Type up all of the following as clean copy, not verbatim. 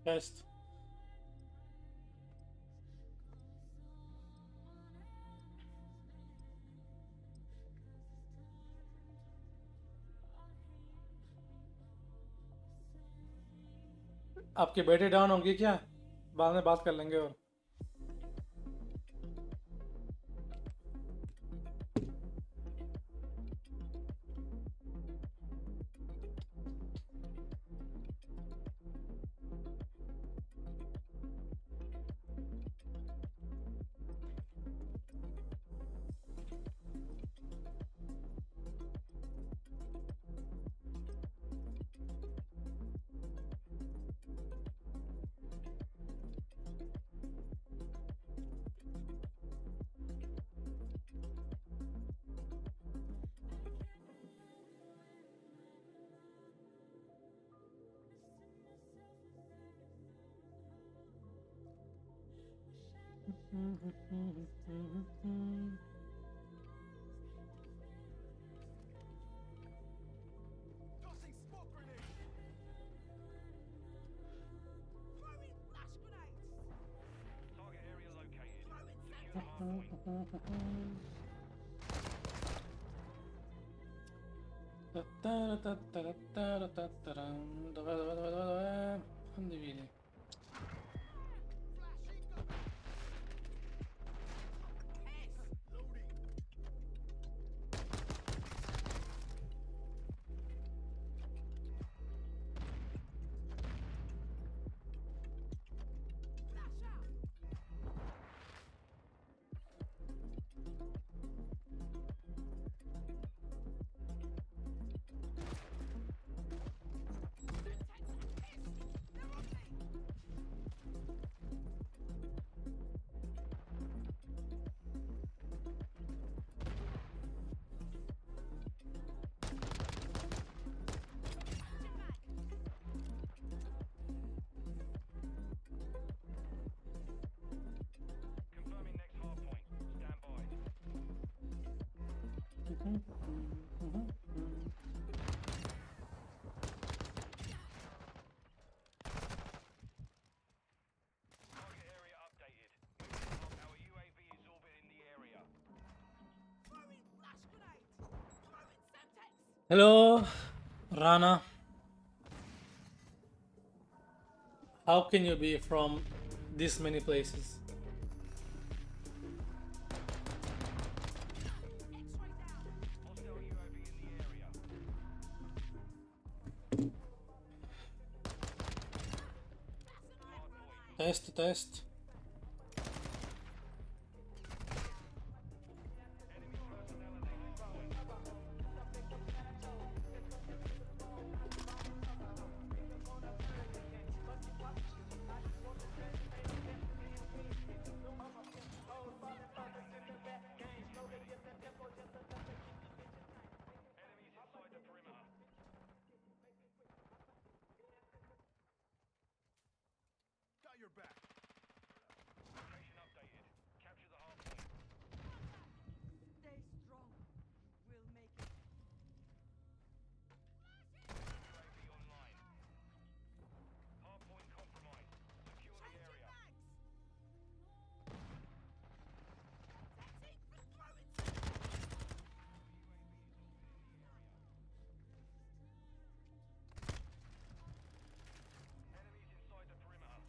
Test. आपके बेटे down होंगे क्या? बाद में बात कर लेंगे और Tossing smoke grenade. Throwing flash grenades. Target area located. Throwing Secure the hard semtex. point. Condividi. Flashing gun. Test. Loading. Flash out. They're on me. Confirming next hard point. Stand by. Target area updated. Moving up. Our UAV is orbiting the area. Throwing flash grenades. Throwing semtex. Hello, Rana. How can you be from this many places? X-ray down. Hostile UAV in the area. Hard point. Test, test. Enemy personnel at the hard point. Enemies inside the perimeter. Got your back. Location updated. Capture the hard point. Stay strong. We'll make it. UAV online. Hard point compromised. Secure the area. Bags. Taxing for throwing semtex. Enemies inside the perimeter.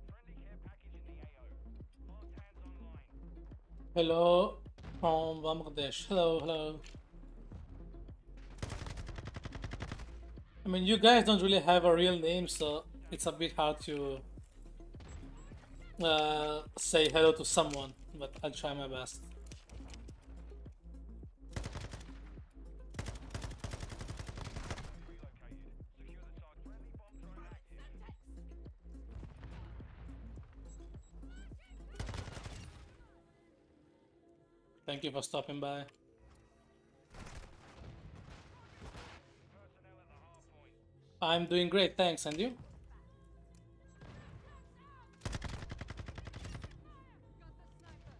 Friendly care package in the AO. Fast hands online. Hello from Bangladesh. Hello, hello. I mean, you guys don't really have a real name, so it's a bit hard to say hello to someone, but I'll try my best. Relocated. Secure the target. Friendly bomb drone active. Thank you for stopping by. Personnel at the hard point. I'm doing great, thanks. And you? Got the sniper.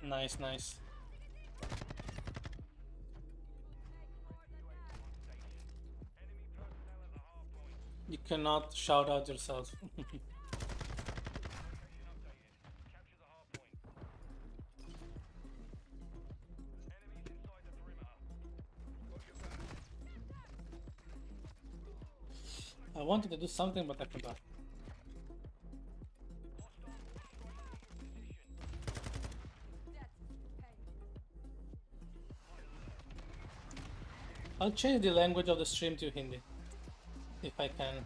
Nice, nice. You cannot shout out yourself. I wanted to do something, but I forgot. I'll change the language of the stream to Hindi, if I can.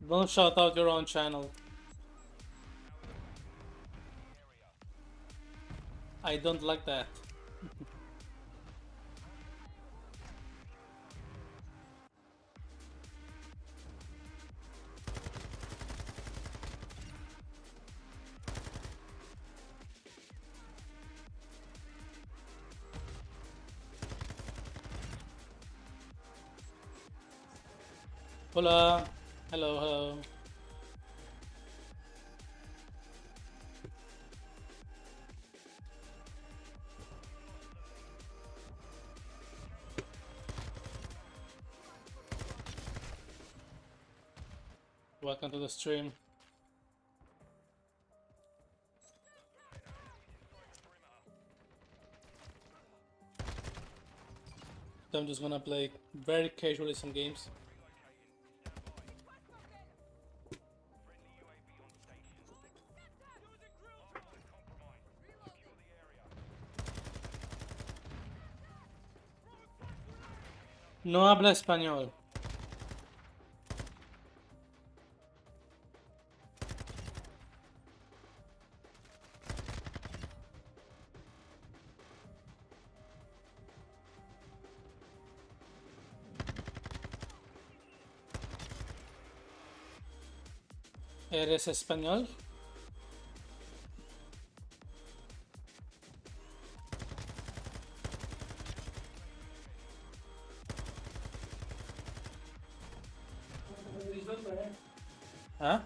Don't shout out your own channel. I don't like that. Hola. Hello, hello. Welcome to the stream. I'm just gonna play very casually some games. No habla español. ¿Eres español? हाँ?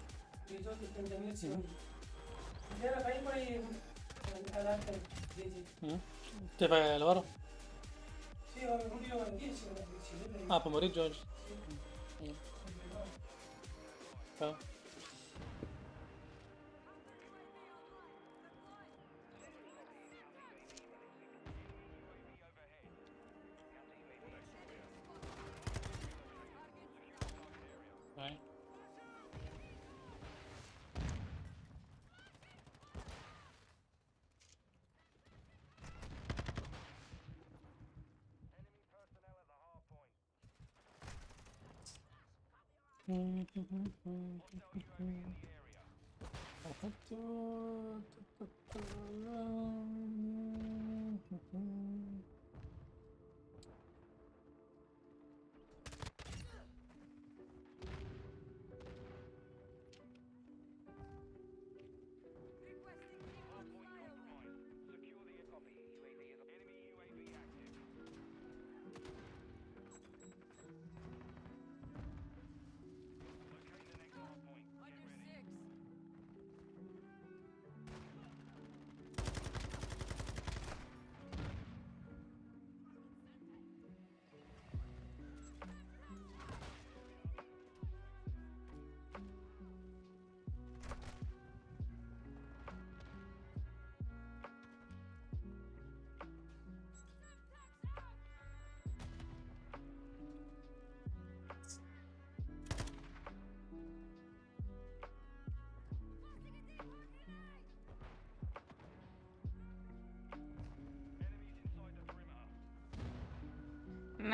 ¿Te va el oro? Ah, para morir, George. Chao. Right.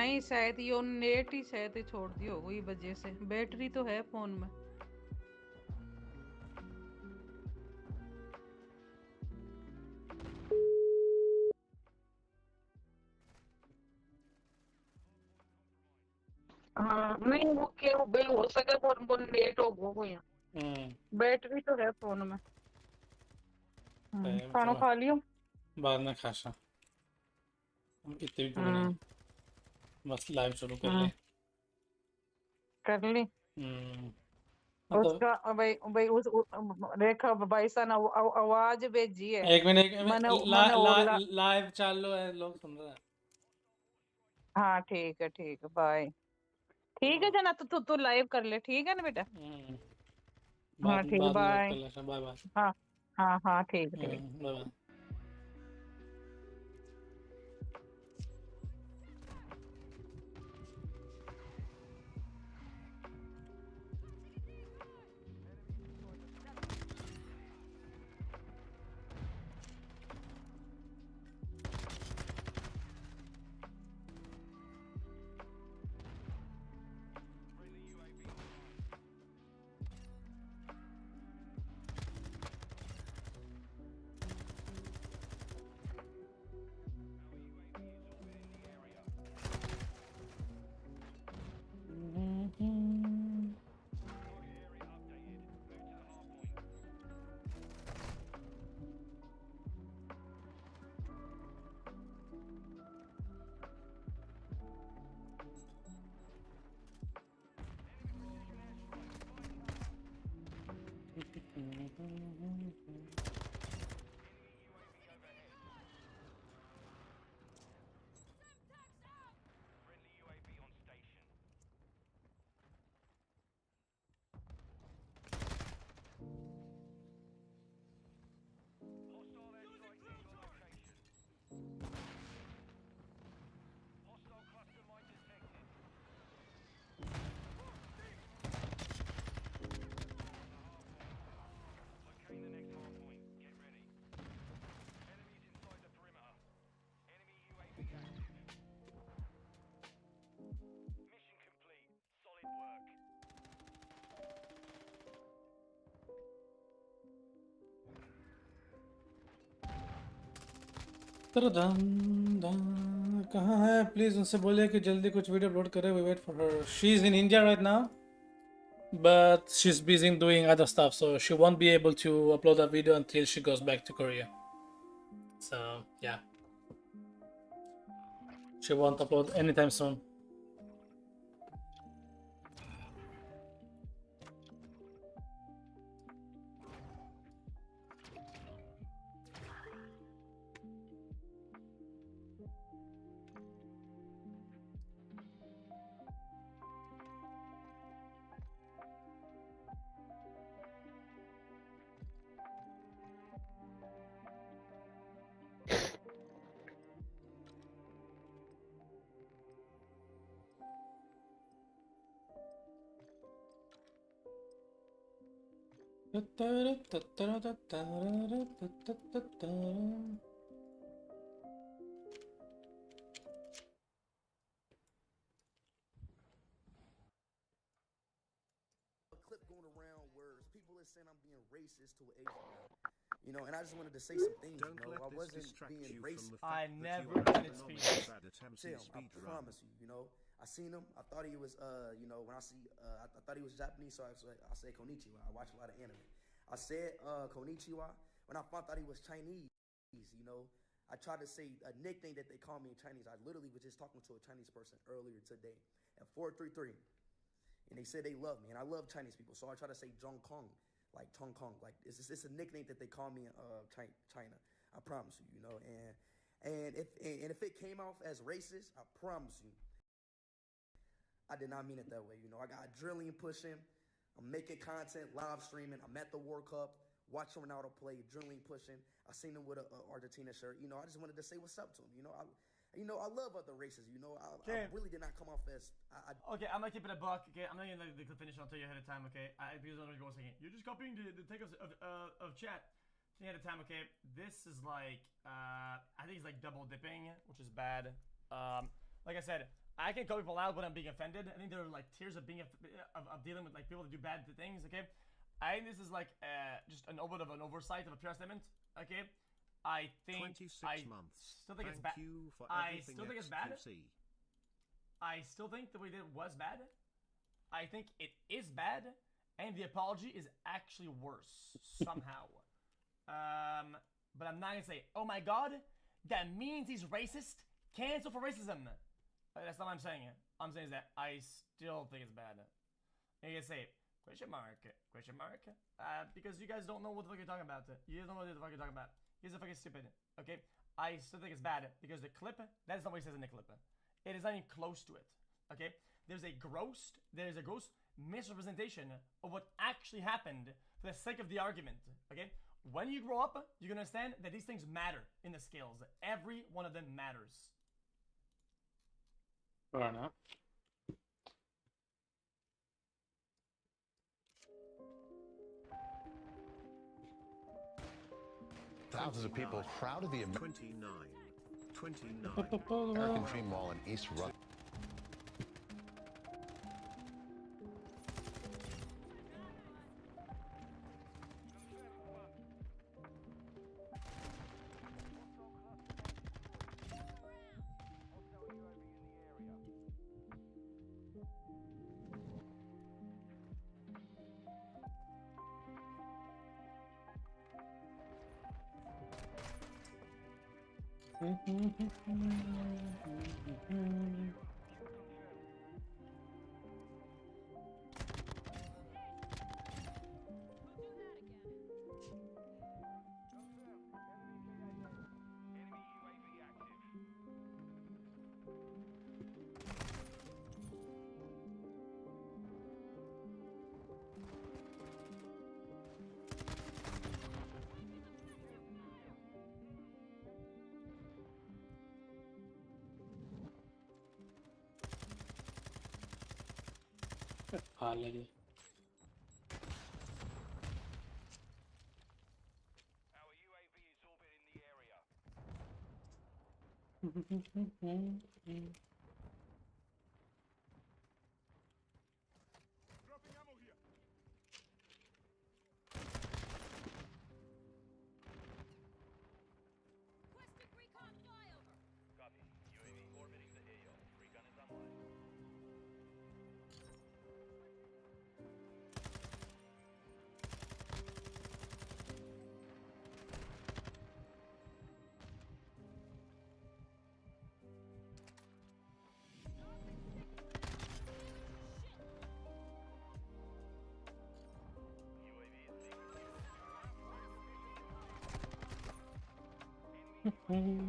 नहीं शायद ये net ही शायद ही छोड़ दी हो वही वजह से बैटरी तो है फोन में हाँ नहीं वो क्या हो गई हो सके वो लेट हो गया वो यहाँ बैटरी तो है फोन में खाना चलो खा लियो बाद में खासा इतने भी भूख नहीं हम्म बस लाइव शुरू कर ले हम्म कर ली मतलब उसका भाई भाई रेखा भाई सा ना आवाज भेजी है एक मिनट मैंने मैंने और लाइव चालू है लोग सुन रहे हैं हाँ ठीक है बाय ठीक है जना तू लाइव कर ले ठीक है ना बेटा हाँ ठीक है बाद में बात बाय कर ले बाय बाय हाँ हाँ ठीक है बाय बाय कहाँ है प्लीज उनसे बोलिए कि जल्दी कुछ वीडियो अपलोड करे we wait for her she is in India right now but she's busy doing other stuff so she won't be able to upload a video until she goes back to Korea so yeah she won't upload anytime soon A clip going around where people are saying I'm being racist to an Asian guy. You know, and I just wanted to say some things. Don't you know, let I this wasn't distract being you racist. from the fact I that never you are did phenomenal speed. at attempting Tim, I speed run. promise you. You know, I seen him. I thought he was, you know, when I see, I thought he was Japanese, so I said konnichiwa. I watch a lot of anime. I said konnichiwa when I thought he was Chinese. You know, I tried to say a nickname that they call me in Chinese. I literally was just talking to a Chinese person earlier today at 433. And they said they love me, and I love Chinese people, so I try to say Zhong Kong, like Tong Kong, like it's a nickname that they call me in China. I promise you, you know, and if it came off as racist, I promise you, I did not mean it that way. You know, I got drilling pushing, I'm making content, live streaming. I'm at the World Cup, watching Ronaldo play, drilling pushing. I seen him with a Argentina shirt. You know, I just wanted to say what's up to him. You know, I love other races. You know, I really did not come off as. Okay, I'm gonna keep it a buck. Okay, I'm not gonna let the clip finish until you ahead of time. Okay, because I'm gonna go a second. You're just copying the take of chat. So ahead of time. Okay, this is like I think it's like double dipping, which is bad. Like I said, I can call people out when I'm being offended. I think there are like tiers of being of dealing with like people that do bad things. Okay, I think this is like just an bit of an oversight of a PR statement. Okay, I think 26 I months. still think it's Thank bad. you for I everything still think it's bad. XQC. I still think the way that it was bad. I think it is bad, and the apology is actually worse somehow. But I'm not gonna say, oh my god, that means he's racist. Cancel for racism. That's not what I'm saying. I'm saying is that I still think it's bad. And you can say, question mark, because you guys don't know what the fuck you're talking about. You guys don't know what the fuck you're talking about. You guys are fucking stupid. Okay? I still think it's bad because the clip, that's not what he says in the clip. It is not even close to it. Okay? There's a gross misrepresentation of what actually happened for the sake of the argument. Okay? When you grow up, you're gonna understand that these things matter in the scales. Every one of them matters. Fair enough. Thousands of people crowded the 29. American Dream Mall in East Rutherford. Enemy UAV active. Finally. Our UAV is orbiting the area. Dropping ammo here. Requesting recon flyover. Copy. UAV orbiting the AO. Recon is online. UAV is Our counter UAV is active. Friendly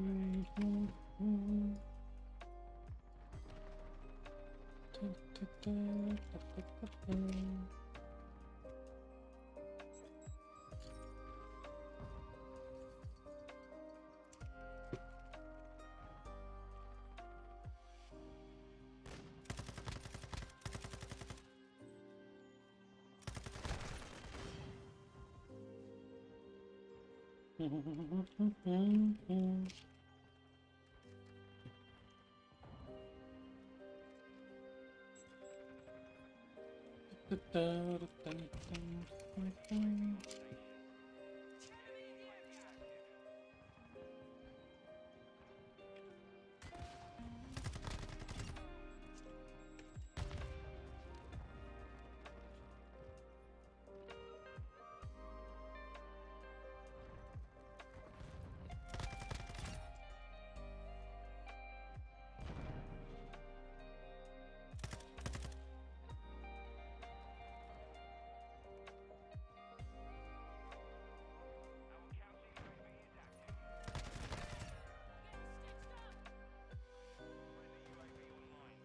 UAV online.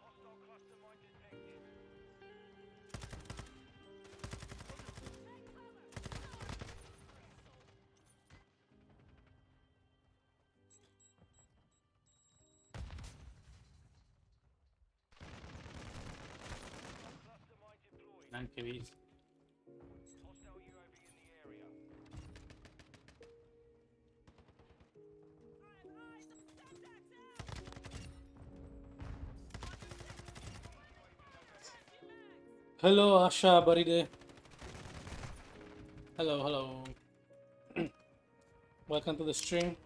Hostile cluster mine detected. Cluster mine deployed. 9 KVs. Hostile UAV in the area. I have eyes of Semtex out. Hello, Asha Baride. Hello, hello. Welcome to the stream.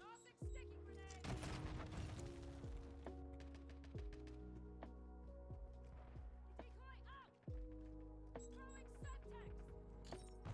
Tossing sticky grenade. Decoy out. Throwing subtext. Hostile UAV in the area.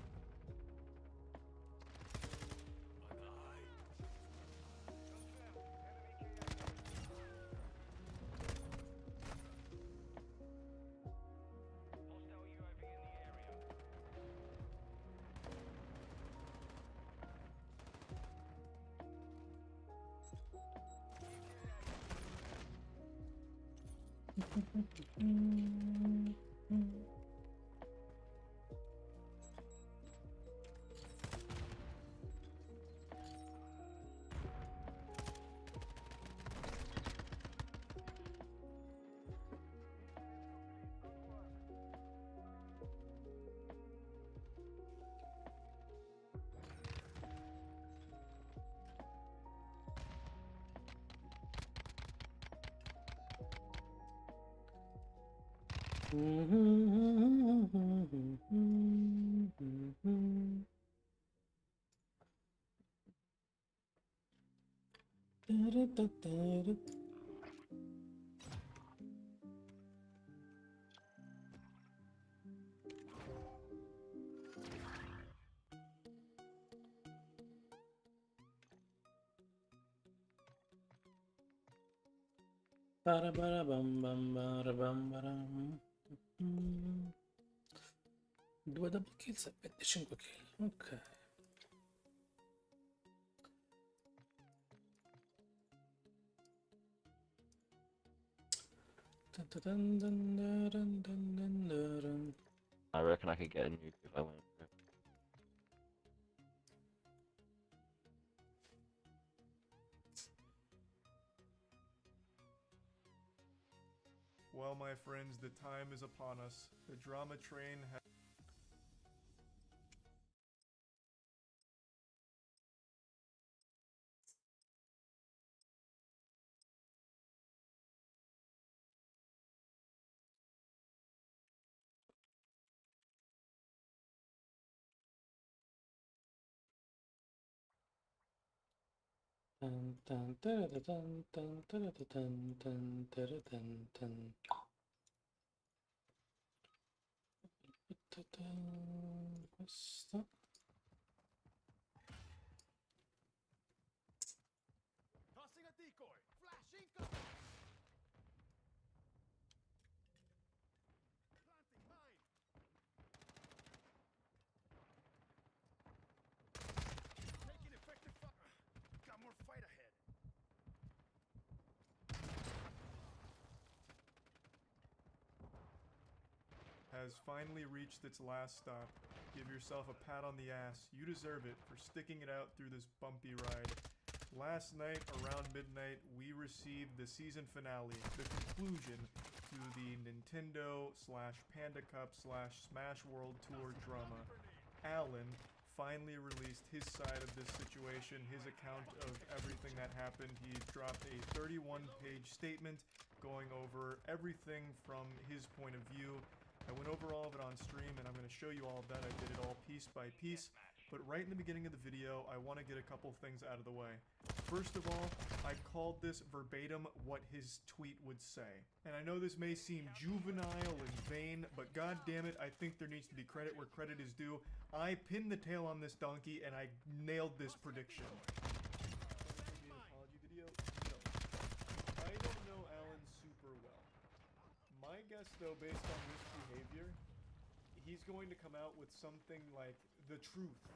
Due double kills e 25 kill. Ok. I reckon I could get a nuke if I went for it. Well, my friends, the time is upon us. The drama train has... Questo. Tossing a decoy. Flash incoming. Planting mine. Taking effective fire. Got more fight ahead. has finally reached its last stop. Give yourself a pat on the ass. You deserve it for sticking it out through this bumpy ride. Last night, around midnight, we received the season finale, the conclusion to the Nintendo / Panda Cup / Smash World Tour drama. Alan finally released his side of this situation, his account of everything that happened. He dropped a 31-page statement going over everything from his point of view. I went over all of it on stream, and I'm going to show you all of that. I did it all piece by piece. But right in the beginning of the video, I want to get a couple things out of the way. First of all, I called this verbatim what his tweet would say. And I know this may seem juvenile and vain, but god damn it, I think there needs to be credit where credit is due. I pinned the tail on this donkey, and I nailed this prediction. Apology video? No. I don't know Alan super well. My guess, though, based on this behavior, he's going to come out with something like the truth,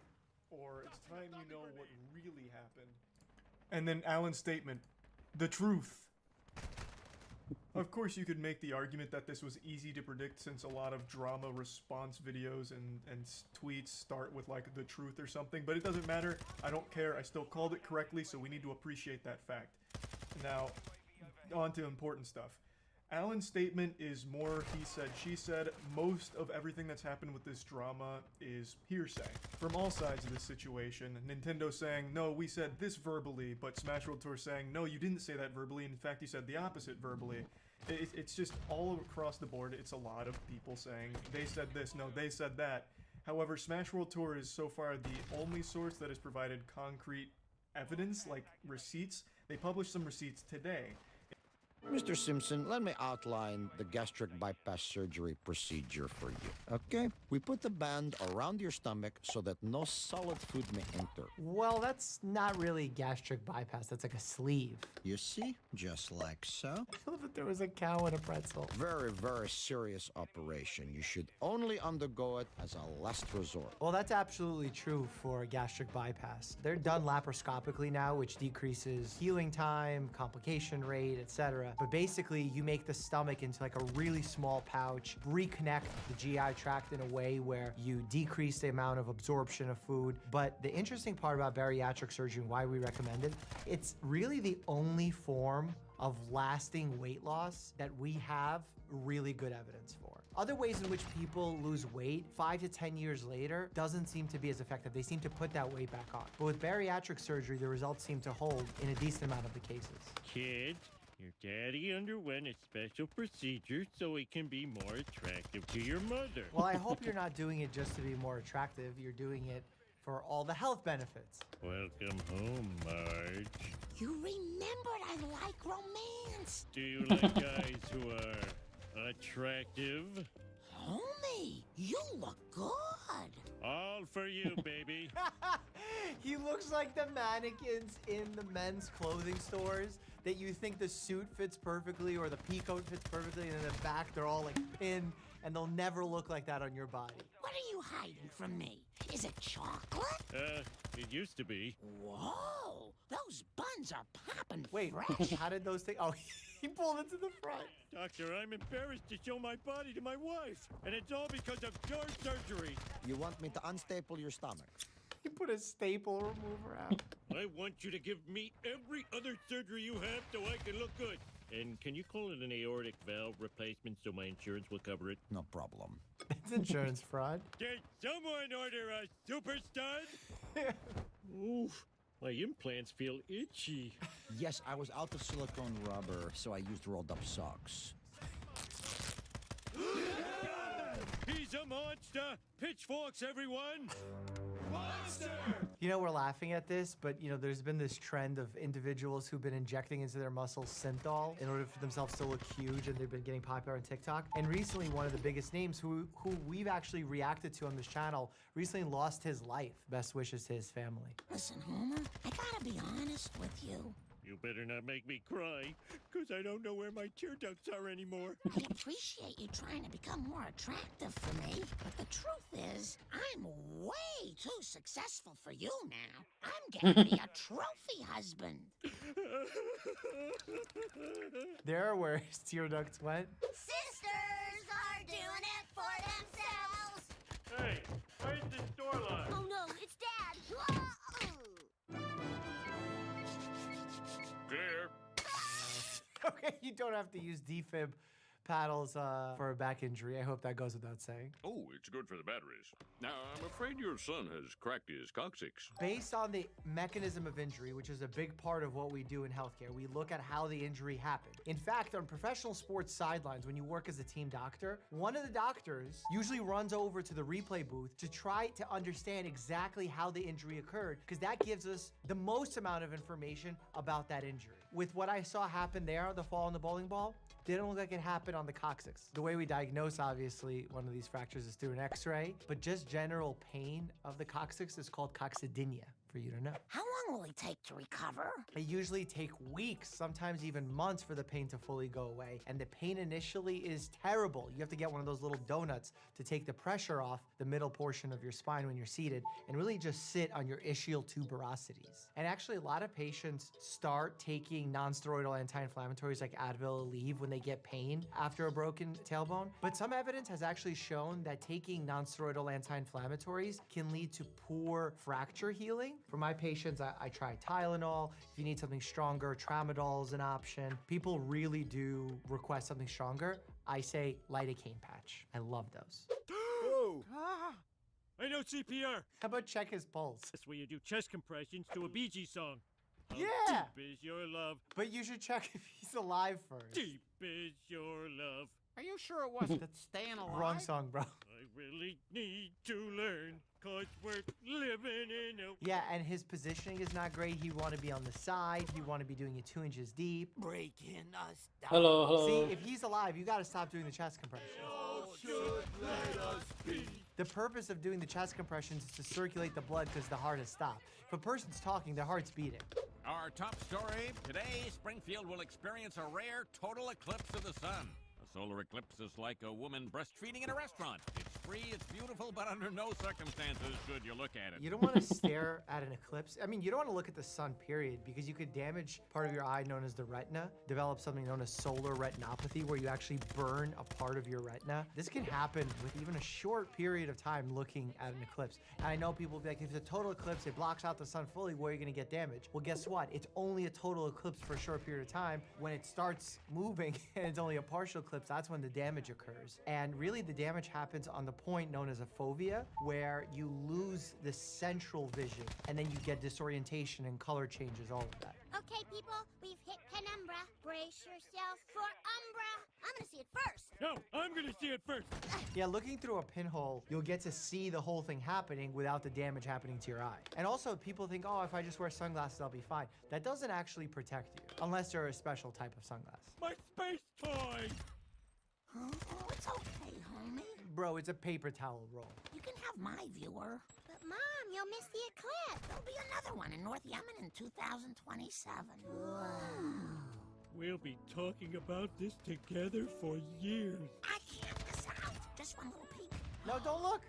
or it's time you know what really happened. And then Alan's statement, the truth. Of course, you could make the argument that this was easy to predict since a lot of drama response videos and tweets start with like the truth or something, but it doesn't matter. I don't care. I still called it correctly, so we need to appreciate that fact. Now, on to important stuff. Alan's statement is more he said, she said. Most of everything that's happened with this drama is hearsay from all sides of this situation. Nintendo saying, no, we said this verbally, but Smash World Tour saying, no, you didn't say that verbally. In fact, you said the opposite verbally. It's just all across the board. It's a lot of people saying, they said this, no, they said that. However, Smash World Tour is so far the only source that has provided concrete evidence, like receipts. They published some receipts today. Mr. Simpson, let me outline the gastric bypass surgery procedure for you, okay? We put the band around your stomach so that no solid food may enter. Well, that's not really gastric bypass. That's like a sleeve. You see? Just like so. I love that there was a cow and a pretzel. Very, very serious operation. You should only undergo it as a last resort. Well, that's absolutely true for a gastric bypass. They're done laparoscopically now, which decreases healing time, complication rate, etc. But basically, you make the stomach into like a really small pouch, reconnect the GI tract in a way where you decrease the amount of absorption of food. But the interesting part about bariatric surgery and why we recommend it, it's really the only form of lasting weight loss that we have really good evidence for. Other ways in which people lose weight 5 to 10 years later doesn't seem to be as effective. They seem to put that weight back on. But with bariatric surgery, the results seem to hold in a decent amount of the cases. Kids, your daddy underwent a special procedure so he can be more attractive to your mother. Well, I hope you're not doing it just to be more attractive. You're doing it for all the health benefits. Welcome home, Marge. You remembered I like romance. Do you like guys who are attractive? Homie, you look good. All for you, baby. He looks like the mannequins in the men's clothing stores that you think the suit fits perfectly or the peacoat fits perfectly, and in the back they're all like pinned, and they'll never look like that on your body. What are you hiding from me? Is it chocolate? It used to be. Whoa, those buns are popping Wait, fresh. how did those things? Oh, he pulled it to the front. Doctor, I'm embarrassed to show my body to my wife, and it's all because of your surgery. You want me to unstaple your stomach? He put a staple remover out. I want you to give me every other surgery you have so I can look good. And can you call it an aortic valve replacement so my insurance will cover it? No problem. It's insurance fraud. Did someone order a super stud? Oof, my implants feel itchy. Yes, I was out of silicone rubber, so I used rolled up socks. He's a monster! Pitchforks, everyone! Monster! You know, we're laughing at this, but you know, there's been this trend of individuals who've been injecting into their muscles synthol in order for themselves to look huge, and they've been getting popular on TikTok. And recently, one of the biggest names who we've actually reacted to on this channel recently lost his life. Best wishes to his family. Listen, Homer, I gotta be honest with you. You better not make me cry, because I don't know where my tear ducts are anymore. I appreciate you trying to become more attractive for me, but the truth is, I'm way too successful for you now. I'm getting me a trophy husband. There are where his tear ducts went. Sisters are doing it for themselves. Hey, where's the store line? Oh no, it's Dad! Clear. Okay, you don't have to use defib paddles for a back injury. I hope that goes without saying. Oh, it's good for the batteries. Now, I'm afraid your son has cracked his coccyx. Based on the mechanism of injury, which is a big part of what we do in healthcare, we look at how the injury happened. In fact, on professional sports sidelines, when you work as a team doctor, one of the doctors usually runs over to the replay booth to try to understand exactly how the injury occurred, because that gives us the most amount of information about that injury. With what I saw happen there, the fall on the bowling ball, didn't look like it happened on the coccyx. The way we diagnose, obviously, one of these fractures is through an x-ray, but just general pain of the coccyx is called coccydynia, for you to know. How long will it take to recover? They usually take weeks, sometimes even months for the pain to fully go away. And the pain initially is terrible. You have to get one of those little donuts to take the pressure off the middle portion of your spine when you're seated and really just sit on your ischial tuberosities. And actually, a lot of patients start taking non-steroidal anti-inflammatories like Advil, Aleve when they get pain after a broken tailbone. But some evidence has actually shown that taking non-steroidal anti-inflammatories can lead to poor fracture healing. For my patients, I try Tylenol. If you need something stronger, tramadol is an option. People really do request something stronger. I say lidocaine patch. I love those. Whoa! I know CPR. How about check his pulse? That's where you do chest compressions to a Bee Gees song. How Yeah! deep is your love? But you should check if he's alive first. Deep is your love. Are you sure it wasn't Staying Alive? Wrong song, bro. I really need to learn, cause we're living in a... Yeah, and his positioning is not great. He'd want to be on the side. He'd want to be doing it 2 inches deep. Breaking us down. Hello, hello. See, if he's alive, you got to stop doing the chest compressions. The purpose of doing the chest compressions is to circulate the blood because the heart has stopped. If a person's talking, their heart's beating. Our top story today: Springfield will experience a rare total eclipse of the sun. A solar eclipse is like a woman breastfeeding in a restaurant. It's free, it's beautiful, but under no circumstances should you look at it. You don't want to stare at an eclipse. I mean, you don't want to look at the sun, period, because you could damage part of your eye known as the retina, develop something known as solar retinopathy, where you actually burn a part of your retina. This can happen with even a short period of time looking at an eclipse. And I know people will be like, if it's a total eclipse, it blocks out the sun fully, where are you going to get damage? Well, guess what? It's only a total eclipse for a short period of time. When it starts moving and it's only a partial eclipse, that's when the damage occurs. And really, the damage happens on the point known as a fovea, where you lose the central vision, and then you get disorientation and color changes, all of that. Okay, people, we've hit penumbra. Brace yourself for umbra. I'm gonna see it first. No, I'm gonna see it first. Yeah, looking through a pinhole, you'll get to see the whole thing happening without the damage happening to your eye. And also, people think, oh, if I just wear sunglasses, I'll be fine. That doesn't actually protect you, unless they're a special type of sunglass. My space toy! Oh, it's okay, homie. Bro, it's a paper towel roll. You can have my viewer. But Mom, you'll miss the eclipse. There'll be another one in North Yemen in 2027. Wow. We'll be talking about this together for years. I can't miss out. Just one little peek. No, don't look.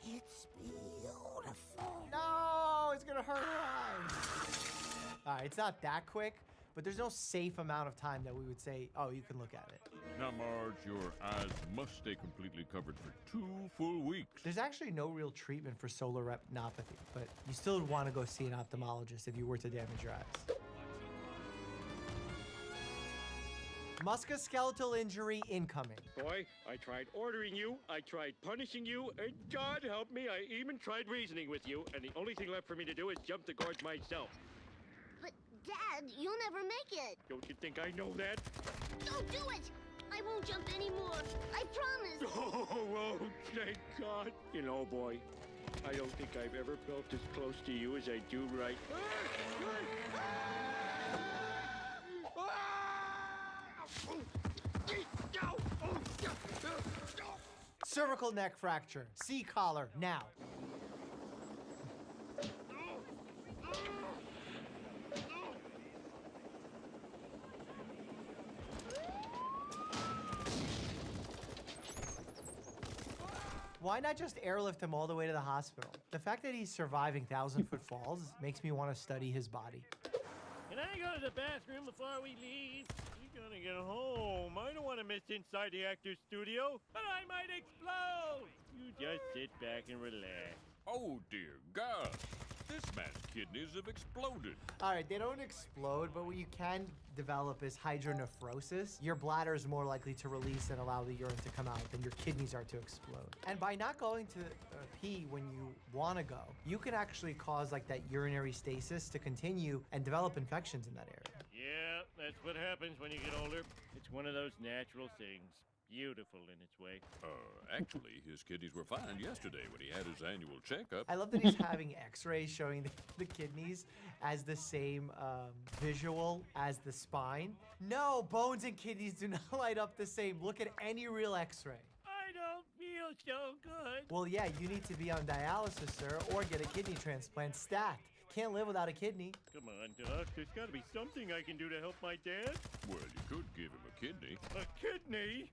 It's beautiful. No, it's gonna hurt her eye. All right, it's not that quick, but there's no safe amount of time that we would say, oh, you can look at it. Now, Marge, your eyes must stay completely covered for 2 full weeks. There's actually no real treatment for solar retinopathy, but you still would want to go see an ophthalmologist if you were to damage your eyes. Musculoskeletal injury incoming. Boy, I tried ordering you, I tried punishing you, and God help me, I even tried reasoning with you, and the only thing left for me to do is jump the gorge myself. But, Dad, you'll never make it. Don't you think I know that? Don't do it. I won't jump anymore. I promise. Oh, thank God. You know, boy, I don't think I've ever felt as close to you as I do right. Cervical neck fracture. C-collar, now. Why not just airlift him all the way to the hospital? The fact that he's surviving 1,000-foot falls makes me want to study his body. Can I go to the bathroom before we leave? You're gonna get home. I don't want to miss inside the actor's studio, but I might explode. You just sit back and relax. Oh, dear God. This man's kidneys have exploded. All right, they don't explode, but what you can develop is hydronephrosis. Your bladder is more likely to release and allow the urine to come out than your kidneys are to explode. And by not going to pee when you want to go, you can actually cause like that urinary stasis to continue and develop infections in that area. Yeah, that's what happens when you get older. It's one of those natural things. Beautiful in its way. Actually, his kidneys were fine yesterday when he had his annual checkup. I love that he's having x-rays showing the kidneys as the same visual as the spine. No, bones and kidneys do not light up the same. Look at any real x-ray. I don't feel so good. Well, yeah, you need to be on dialysis, sir, or get a kidney transplant stacked. Can't live without a kidney. Come on, Doc. There's got to be something I can do to help my dad. Well, you could give him a kidney. A kidney?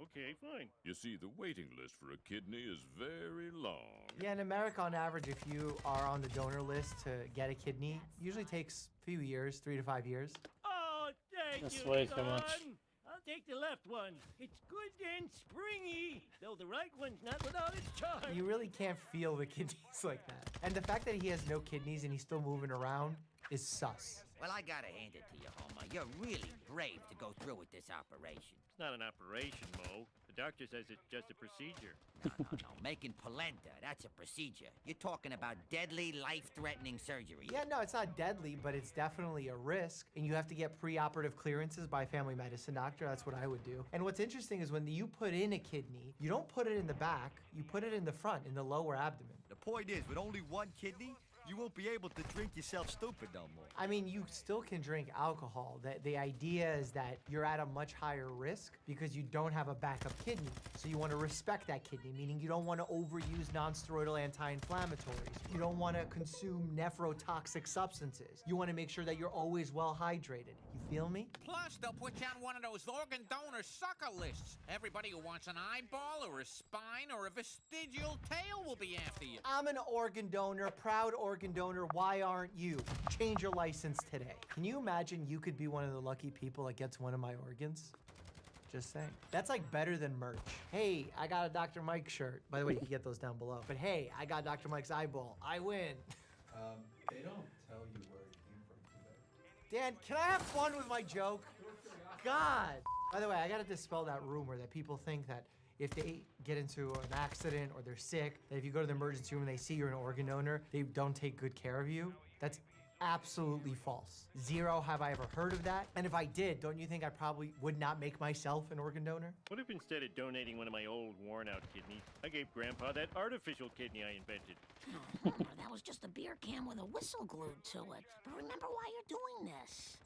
Okay, fine. You see, the waiting list for a kidney is very long. Yeah, in America, on average, if you are on the donor list to get a kidney, usually takes a few years, 3 to 5 years. Oh, thank That's you, way son. too much. I'll take the left one. It's good and springy. The though the right one's not without its charm. You really can't feel the kidneys like that. And the fact that he has no kidneys and he's still moving around is sus. Well, I gotta hand it to you, Homer. You're really brave to go through with this operation. It's not an operation, Mo. The doctor says it's just a procedure. No, making polenta, that's a procedure. You're talking about deadly, life-threatening surgery. Yeah, no, it's not deadly, but it's definitely a risk. And you have to get preoperative clearances by a family medicine doctor. That's what I would do. And what's interesting is when you put in a kidney, you don't put it in the back, you put it in the front, in the lower abdomen. The point is, with only one kidney, you won't be able to drink yourself stupid no more. I mean, you still can drink alcohol. The idea is that you're at a much higher risk because you don't have a backup kidney. So you want to respect that kidney, meaning you don't want to overuse non-steroidal anti-inflammatories. You don't want to consume nephrotoxic substances. You want to make sure that you're always well hydrated. You feel me? Plus, they'll put you on one of those organ donor sucker lists. Everybody who wants an eyeball or a spine or a vestigial tail will be after you. I'm an organ donor, proud organ donor. Why aren't you? Change your license today. Can you imagine you could be one of the lucky people that gets one of my organs? Just saying. That's like better than merch. Hey, I got a Dr. Mike shirt. By the way, you can get those down below. But hey, I got Dr. Mike's eyeball. I win. They don't tell you where it came from, do they? Dan, can I have fun with my joke? God. By the way, I gotta dispel that rumor that people think that if they get into an accident or they're sick, that if you go to the emergency room and they see you're an organ donor, they don't take good care of you. That's absolutely false. Zero have I ever heard of that. And if I did, don't you think I probably would not make myself an organ donor? What if instead of donating one of my old, worn-out kidneys, I gave Grandpa that artificial kidney I invented? Oh, Homer, that was just a beer can with a whistle glued to it. But remember why you're doing this.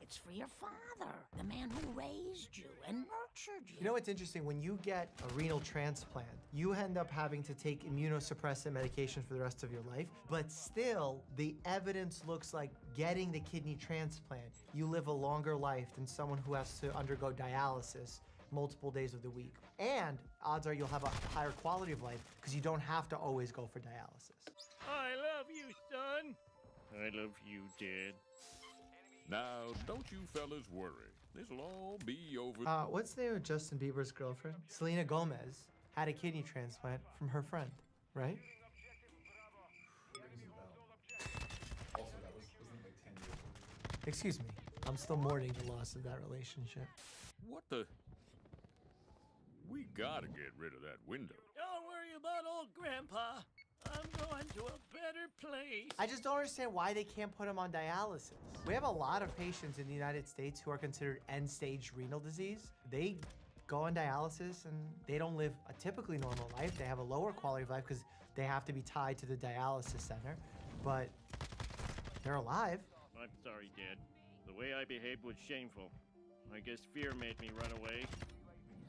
It's for your father, the man who raised you and nurtured you. You know what's interesting? When you get a renal transplant, you end up having to take immunosuppressant medication for the rest of your life, but still, the evidence looks like getting the kidney transplant, you live a longer life than someone who has to undergo dialysis multiple days of the week. And odds are you'll have a higher quality of life because you don't have to always go for dialysis. I love you, son. I love you, Dad. Now, don't you fellas worry. This'll all be over. What's the name of Justin Bieber's girlfriend? Selena Gomez had a kidney transplant from her friend, right? Also, that wasn't like 10 years ago. Excuse me. I'm still mourning the loss of that relationship. What the? We gotta get rid of that window. Don't worry about old Grandpa. I'm going to a better place. I just don't understand why they can't put him on dialysis. We have a lot of patients in the United States who are considered end-stage renal disease. They go on dialysis and they don't live a typically normal life. They have a lower quality of life because they have to be tied to the dialysis center, but they're alive. I'm sorry, Dad. The way I behaved was shameful. I guess fear made me run away,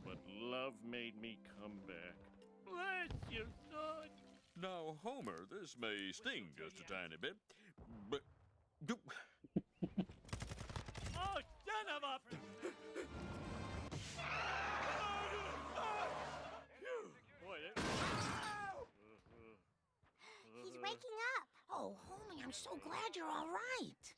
but love made me come back. Bless you, son. Now, Homer, this may sting just a tiny bit, but... Oh, son of a... He's waking up. Oh, homie, I'm so glad you're all right.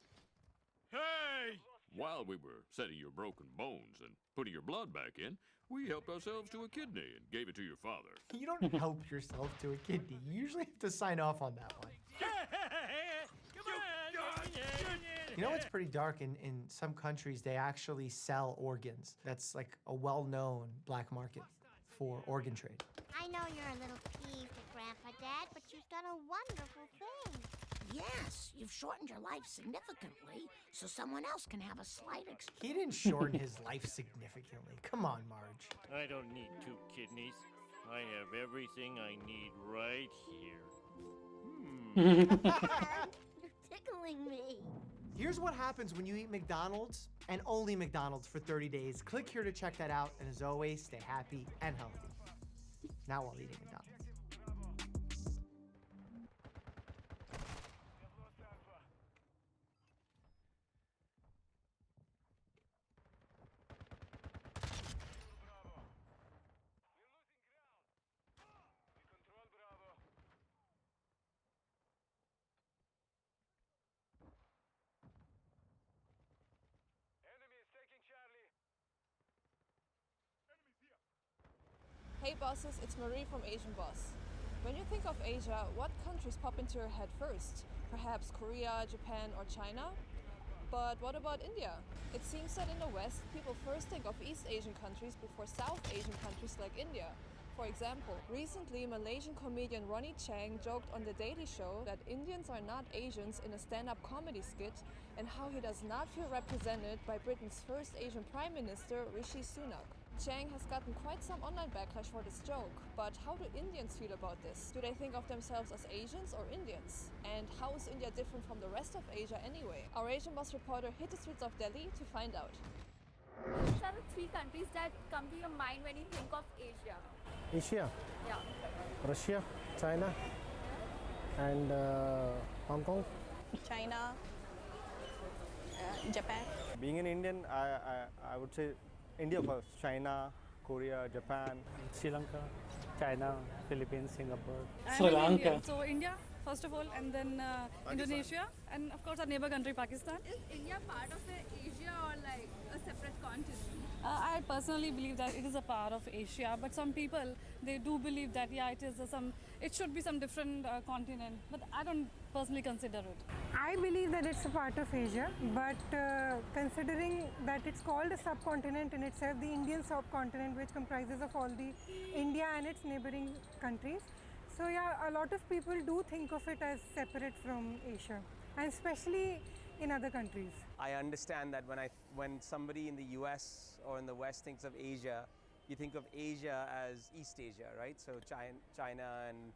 Hey! While we were setting your broken bones and putting your blood back in, we helped ourselves to a kidney and gave it to your father. You don't help yourself to a kidney. You usually have to sign off on that one. You know what's pretty dark? In some countries, they actually sell organs. That's like a well-known black market for organ trade. I know you're a little peeved at Grandpa, Dad, but you've done a wonderful thing. Yes, you've shortened your life significantly, so someone else can have a slight He didn't shorten his life significantly. Come on, Marge. I don't need 2 kidneys. I have everything I need right here. You're tickling me. Here's what happens when you eat McDonald's and only McDonald's for 30 days. Click here to check that out. And as always, stay happy and healthy. Now while eating McDonald's. Hey bosses, it's Marie from Asian Boss. When you think of Asia, what countries pop into your head first? Perhaps Korea, Japan, or China? But what about India? It seems that in the West, people first think of East Asian countries before South Asian countries like India. For example, recently Malaysian comedian Ronnie Chang joked on The Daily Show that Indians are not Asians in a stand-up comedy skit and how he does not feel represented by Britain's first Asian Prime Minister, Rishi Sunak. Chang has gotten quite some online backlash for this joke, but how do Indians feel about this? Do they think of themselves as Asians or Indians? And how is India different from the rest of Asia anyway? Our Asian Boss reporter hit the streets of Delhi to find out. Which are the 3 countries that come to your mind when you think of Asia? Asia, Yeah. Russia, China, and Hong Kong. China, Japan. Being an Indian, I would say India first. China, Korea, Japan, Sri Lanka, China, Philippines, Singapore. Sri Lanka. So India, first of all, and then Indonesia, and of course our neighbor country Pakistan. Is India part of Asia or like a separate continent? I personally believe that it is a part of Asia, but some people they do believe that it should be some different continent, but I don't personally consider it. I believe that it's a part of Asia, but considering that it's called a subcontinent in itself, the Indian subcontinent, which comprises of all the India and its neighboring countries. So yeah, a lot of people do think of it as separate from Asia, and especially in other countries. I understand that when somebody in the US or in the West thinks of Asia, you think of Asia as East Asia, right? So China and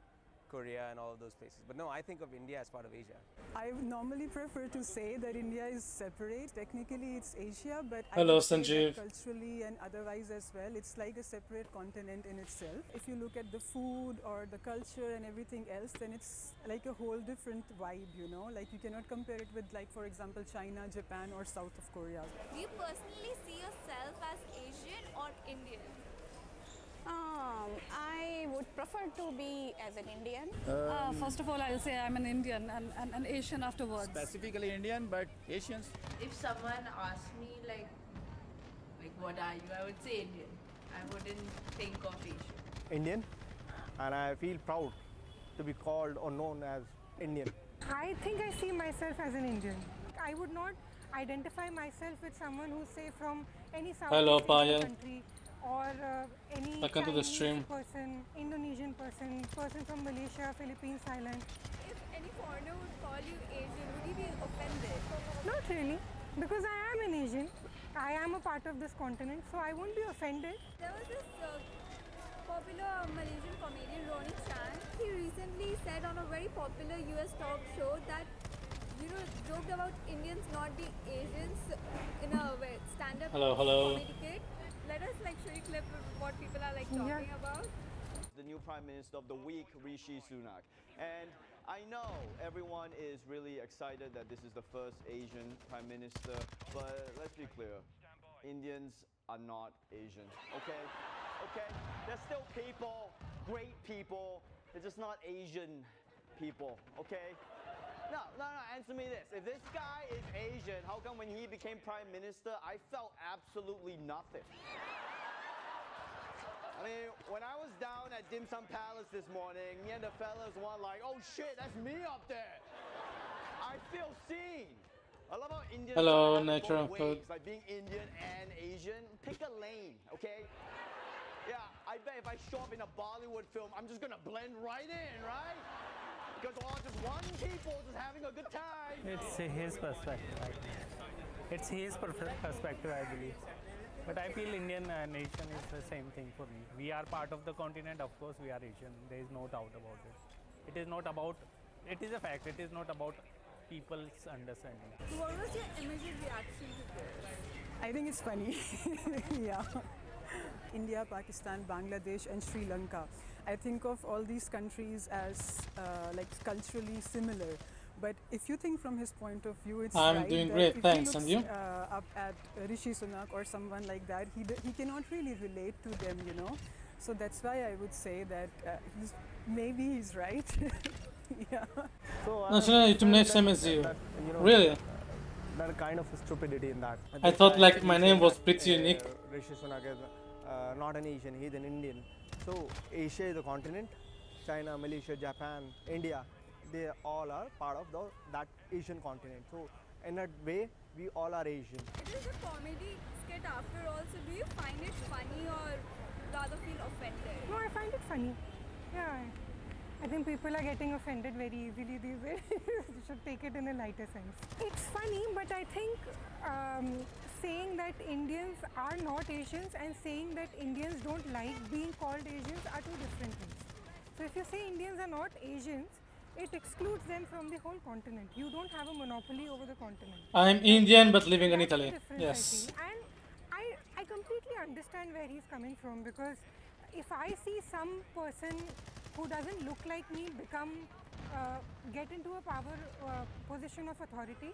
Korea and all of those places. But no, I think of India as part of Asia. I would normally prefer to say that India is separate. Technically, it's Asia, but Hello, I would say Sanjeev. that culturally and otherwise as well, it's like a separate continent in itself. If you look at the food or the culture and everything else, then it's like a whole different vibe, you know? Like you cannot compare it with, like, for example, China, Japan, or South of Korea. Do you personally see yourself as Asian or Indian? I would prefer to be as an Indian. First of all, I'll say I'm an Indian and an Asian afterwards. Specifically Indian, but Asians. If someone asked me like what are you, I would say Indian. I wouldn't think of Asian. Indian, and I feel proud to be called or known as Indian. I think I see myself as an Indian. I would not identify myself with someone who's say from any South Hello, Asian Payal. country or any Welcome to the Chinese stream. person, Indonesian person from Malaysia, Philippines Island. If any foreigner would call you Asian, would you be offended? Not really, because I am an Asian. I am a part of this continent, so I won't be offended. There was this popular Malaysian comedian Ronnie Chang. He recently said on a very popular US talk show that joked about Indians not being Asians in a stand-up Hello, hello. comedy kit. Let us show you a clip of what people are talking about. The new Prime Minister of the week, Rishi Sunak. And I know everyone is really excited that this is the first Asian Prime Minister, but let's be clear, Indians are not Asian, okay? Okay? They're still people, great people, they're just not Asian people, okay? No, answer me this. If this guy is Asian, how come when he became Prime Minister, I felt absolutely nothing? I mean, when I was down at Dim Sum Palace this morning, me and the fellas were like, oh shit, that's me up there. I feel seen. I love how Indians Hello, have Nitro both Code. ways, like being Indian and Asian. Pick a lane, okay? Yeah, I bet if I show up in a Bollywood film, I'm just gonna blend right in, right? Because we're all just one people just having a good time. It's his perspective. It's his perspective, I believe. But I feel Indian and Asian is the same thing for me. We are part of the continent, of course we are Asian. There is no doubt about it. It is not about, it is a fact, it is not about people's understanding. What was your immediate reaction to this? I think it's funny. Yeah. India, Pakistan, Bangladesh, and Sri Lanka. I think of all these countries as culturally similar. But if you think from his point of view, it's I'm right doing that great, if thanks. he And looks, you? up at Rishi Sunak or someone like that, he cannot really relate to them, So that's why I would say that maybe he's right. Yeah. So, YouTube name same as you. Really? That kind of stupidity in that. I thought my name was pretty unique. Rishi Sunak is not an Asian, he's an Indian. So Asia is a continent. China, Malaysia, Japan, India, they all are part of that Asian continent. So in a way, we all are Asian. It is a comedy skit after all, so do you find it funny or rather feel offended? No, I find it funny. Yeah, I think people are getting offended very easily these days. You should take it in a lighter sense. It's funny, but I think saying that Indians are not Asians and saying that Indians don't like being called Asians are two different things. So if you say Indians are not Asians, it excludes them from the whole continent. You don't have a monopoly over the continent. I'm Indian but living in That's the Italy. difference, Yes. I feel. And I completely understand where he's coming from, because if I see some person who doesn't look like me get into a power position of authority,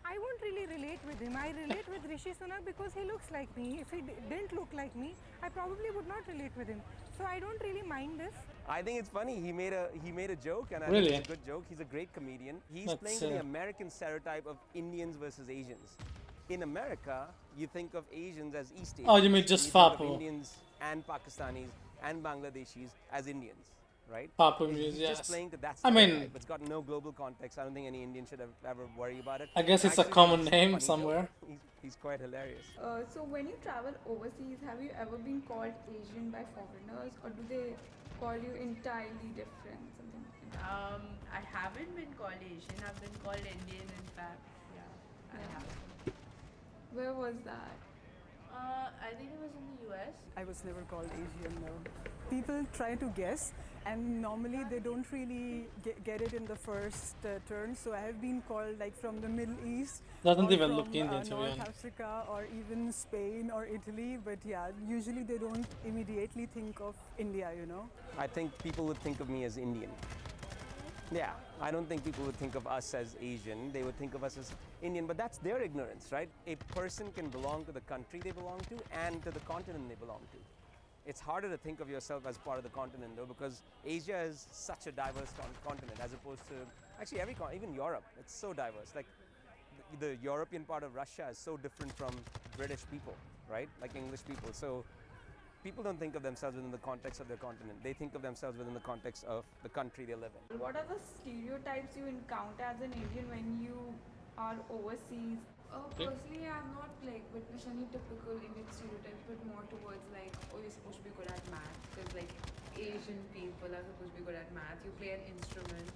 I won't really relate with him. I relate with Rishi Sunak because he looks like me. If he didn't look like me, I probably would not relate with him. So I don't really mind this. I think it's funny. He made a joke, and I Really? think it's a good joke. He's a great comedian. He's That's, playing to the American stereotype of Indians versus Asians. In America, you think of Asians as East Asians. Oh, you mean just you think of Papu. Indians and Pakistanis and Bangladeshis as Indians, right? Papu He's music, just yes. playing to that I mean- stereotype. It's got no global context. I don't think any Indian should ever worry about it. I guess it's a Actually, common it's name funny joke. somewhere. He's quite hilarious. So when you travel overseas, have you ever been called Asian by foreigners, or do they call you entirely different? Something like that? I haven't been called Asian. I've been called Indian, in fact. Yeah, I have. Where was that? I think it was in the US. I was never called Asian, no. People try to guess, and normally they don't really get it in the first turn. So I have been called like from the Middle East, Doesn't or even from, look Indian, to be North honest. Africa, or even Spain or Italy. But yeah, usually they don't immediately think of India, you know. I think people would think of me as Indian. Yeah, I don't think people would think of us as Asian. They would think of us as Indian, but that's their ignorance, right? A person can belong to the country they belong to and to the continent they belong to. It's harder to think of yourself as part of the continent, though, because Asia is such a diverse continent, as opposed to actually every continent, even Europe. It's so diverse. Like the European part of Russia is so different from British people, right? Like English people. So people don't think of themselves within the context of their continent. They think of themselves within the context of the country they live in. What are the stereotypes you encounter as an Indian when you are overseas? Personally, I'm not like witness any typical Indian stereotypes, but more towards like, oh, you're supposed to be good at math, because like Asian people are supposed to be good at math. You play an instrument.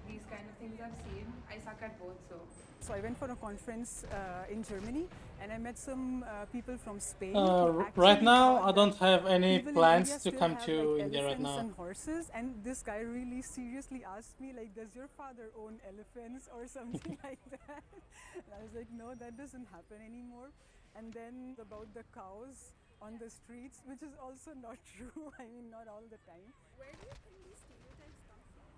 These kind of things I've seen. I suck at both, so. So I went for a conference in Germany, and I met some people from Spain. who Right actually now, thought I don't that have any people in plans India to still come have, to like, India right elephants now. and horses, and this guy really seriously asked me, like, does your father own elephants or something like that? And I was like, no, that doesn't happen anymore. And then about the cows on the streets, which is also not true. I mean, not all the time. Where do you think these stereotypes come from?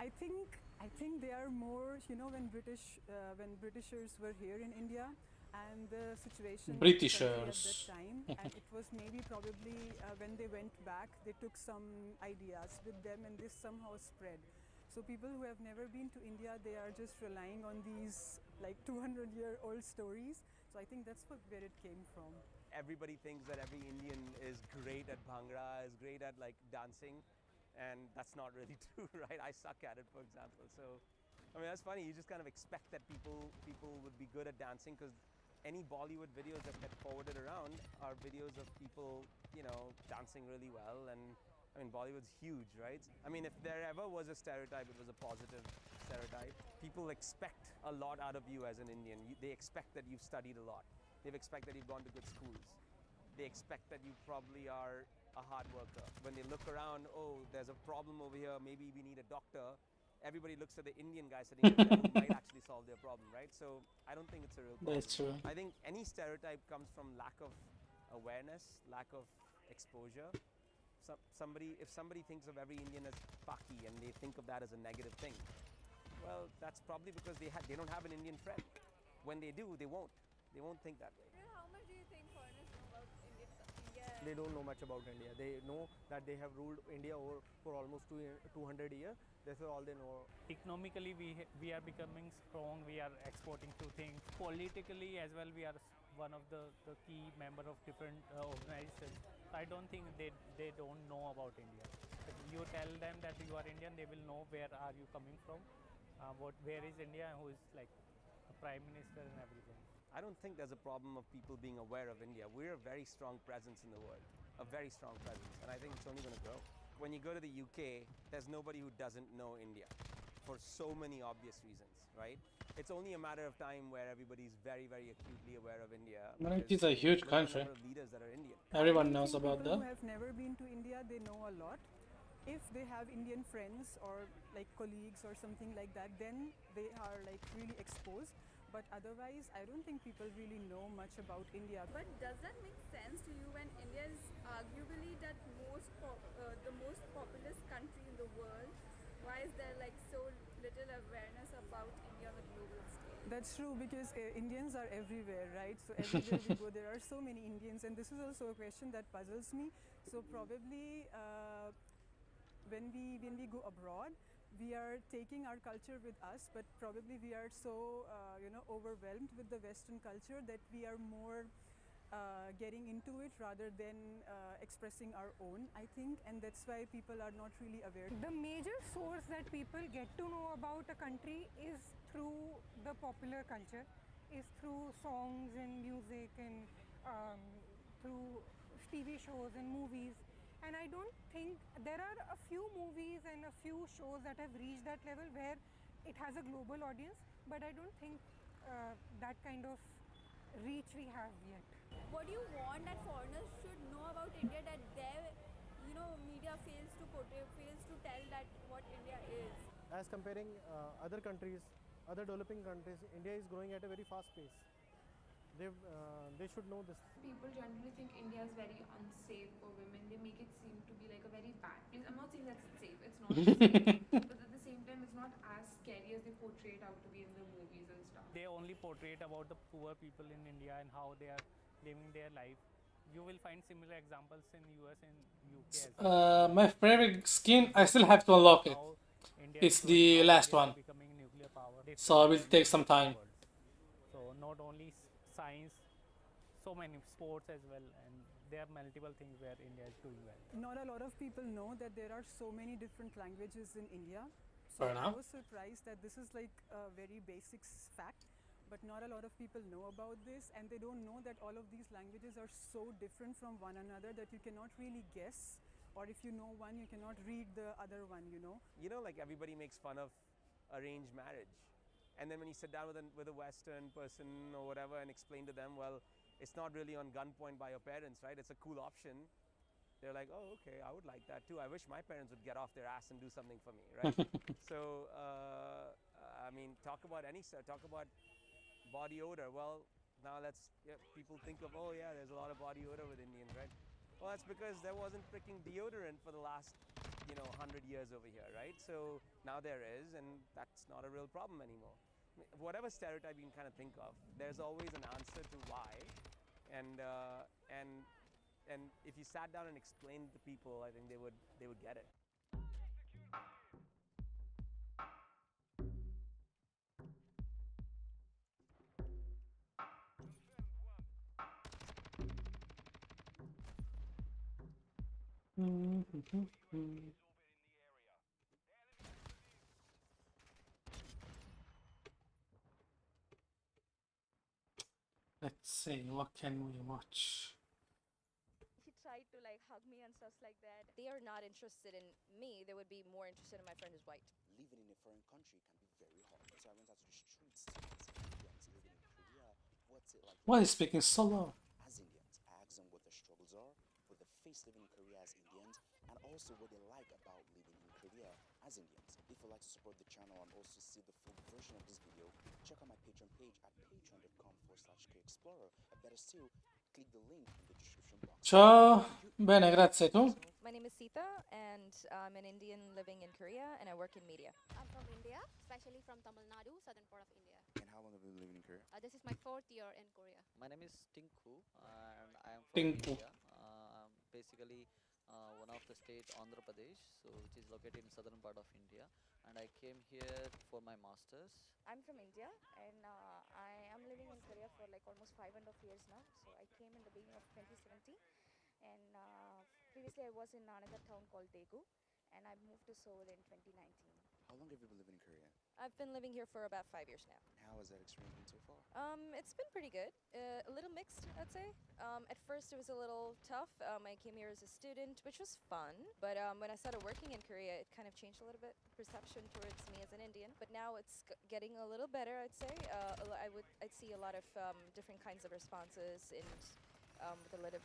I think they are more, you know, when Britishers were here in India, and the situation in the country at that Britishers. time, and it was maybe probably when they went back, they took some ideas with them, and this somehow spread. So people who have never been to India, they are just relying on these like 200-year-old stories. So I think that's where it came from. Everybody thinks that every Indian is great at Bhangra, is great at like dancing. And that's not really true, right? I suck at it, for example. So, I mean, that's funny. You just kind of expect that people would be good at dancing, because any Bollywood videos that get forwarded around are videos of people, you know, dancing really well. And I mean, Bollywood's huge, right? I mean, if there ever was a stereotype, it was a positive stereotype. People expect a lot out of you as an Indian. They expect that you've studied a lot. They expect that you've gone to good schools. They expect that you probably are a hard worker. When they look around, oh, there's a problem over here, maybe we need a doctor, everybody looks at the Indian guy sitting there who might actually solve their problem, right? So I don't think it's a real problem. That's true. I think any stereotype comes from lack of awareness, lack of exposure. If somebody thinks of every Indian as Paki and they think of that as a negative thing, well, that's probably because they don't have an Indian friend. When they do, they won't think that way. How much do you think foreigners know about India? They don't know much about India. They know that they have ruled India for almost 200 years. That's all they know. Economically, we are becoming strong. We are exporting few things. Politically as well, we are one of the key member of different organizations. I don't think they don't know about India. If you tell them that you are Indian, they will know where are you coming from, where is India, and who is like the prime minister and everything. I don't think there's a problem of people being aware of India. We're a very strong presence in the world, a very strong presence, and I think it's only going to grow. When you go to the UK, there's nobody who doesn't know India for so many obvious reasons, right? It's only a matter of time where everybody's very, very acutely aware of India. I mean, it's a huge look at the country. number of leaders that are Indian. Everyone knows about People that. who have never been to India, they know a lot. If they have Indian friends or like colleagues or something like that, then they are like really exposed. But otherwise, I don't think people really know much about India. But does that make sense to you when India is arguably the most populous country in the world? Why is there like so little awareness about India on the global stage? That's true because Indians are everywhere, right? So everywhere we go, there are so many Indians, and this is also a question that puzzles me. So probably when we go abroad, we are taking our culture with us, but probably we are so overwhelmed with the Western culture that we are more getting into it rather than expressing our own, I think, and that's why people are not really aware. The major source that people get to know about a country is through the popular culture, is through songs and music and through TV shows and movies. And I don't think there are a few movies and a few shows that have reached that level where it has a global audience, but I don't think that kind of reach we have yet. What do you want that foreigners should know about India that their, media fails to portray, fails to tell that what India is? As comparing other countries, other developing countries, India is growing at a very fast pace. They should know this. People generally think India is very unsafe for women. They make it seem to be like a very bad place. I'm not saying that it's safe. It's not safe. But at the same time, it's not as scary as they portray it out to be in the movies and stuff. They only portray it about the poor people in India and how they are living their life. You will find similar examples in US and UK as well. My favorite skin, I still have to unlock it. It's the last one, so it will take some time. So not only science, so many sports as well, and there are multiple things where India is doing well. Not a lot of people know that there are so many different languages in India. So Fair I enough. was surprised that this is like a very basic fact, but not a lot of people know about this, and they don't know that all of these languages are so different from one another that you cannot really guess, or if you know one, you cannot read the other one, Like everybody makes fun of arranged marriage. And then when you sit down with a Western person or whatever and explain to them, well, it's not really on gunpoint by your parents, right? It's a cool option. They're like, oh, okay, I would like that too. I wish my parents would get off their ass and do something for me, right? So, I mean, talk about body odor. Well, now people think of, oh yeah, there's a lot of body odor with Indians, right? Well, that's because there wasn't freaking deodorant for the last 100 years over here, right? So now there is, and that's not a real problem anymore. Whatever stereotype you can kind of think of, there's always an answer to why, and if you sat down and explained to people, I think they would get it. Let's see, what can we watch? He tried to like hug me and stuff like that. They are not interested in me. They would be more interested in my friend who's white. Living in a foreign country can be very hard. So I went out to the streets to ask Indians living in Korea, what's it like? Why is he speaking so low? As Indians, I asked them what their struggles are, what they face living in Korea as Indians, and also what they like about living in Korea as Indians. If you'd like to support the channel and also see the full version of this video, check out my Patreon page at patreon.com/KExplorer. Better still, click the link in the description box. Ciao, bene, grazie. Tu? My name is Sita, and I'm an Indian living in Korea, and I work in media. I'm from India, especially from Tamil Nadu, southern part of India. And how long have you been living in Korea? This is my 4th year in Korea. My name is Tinku, and I am from Tinku. India. Basically, one of the state Andhra Pradesh, so which is located in southern part of India, and I came here for my masters. I'm from India and I am living in Korea for like almost 5.5 years now. So I came in the beginning of 2017 and previously I was in another town called Daegu and I moved to Seoul in 2019. How long have you been living in Korea? I've been living here for about 5 years now. How has that experience been so far? It's been pretty good. A little mixed, I'd say. At first, it was a little tough. I came here as a student, which was fun. But when I started working in Korea, it kind of changed a little bit, the perception towards me as an Indian. But now it's getting a little better, I'd say. I'd see a lot of different kinds of responses and with a lot of,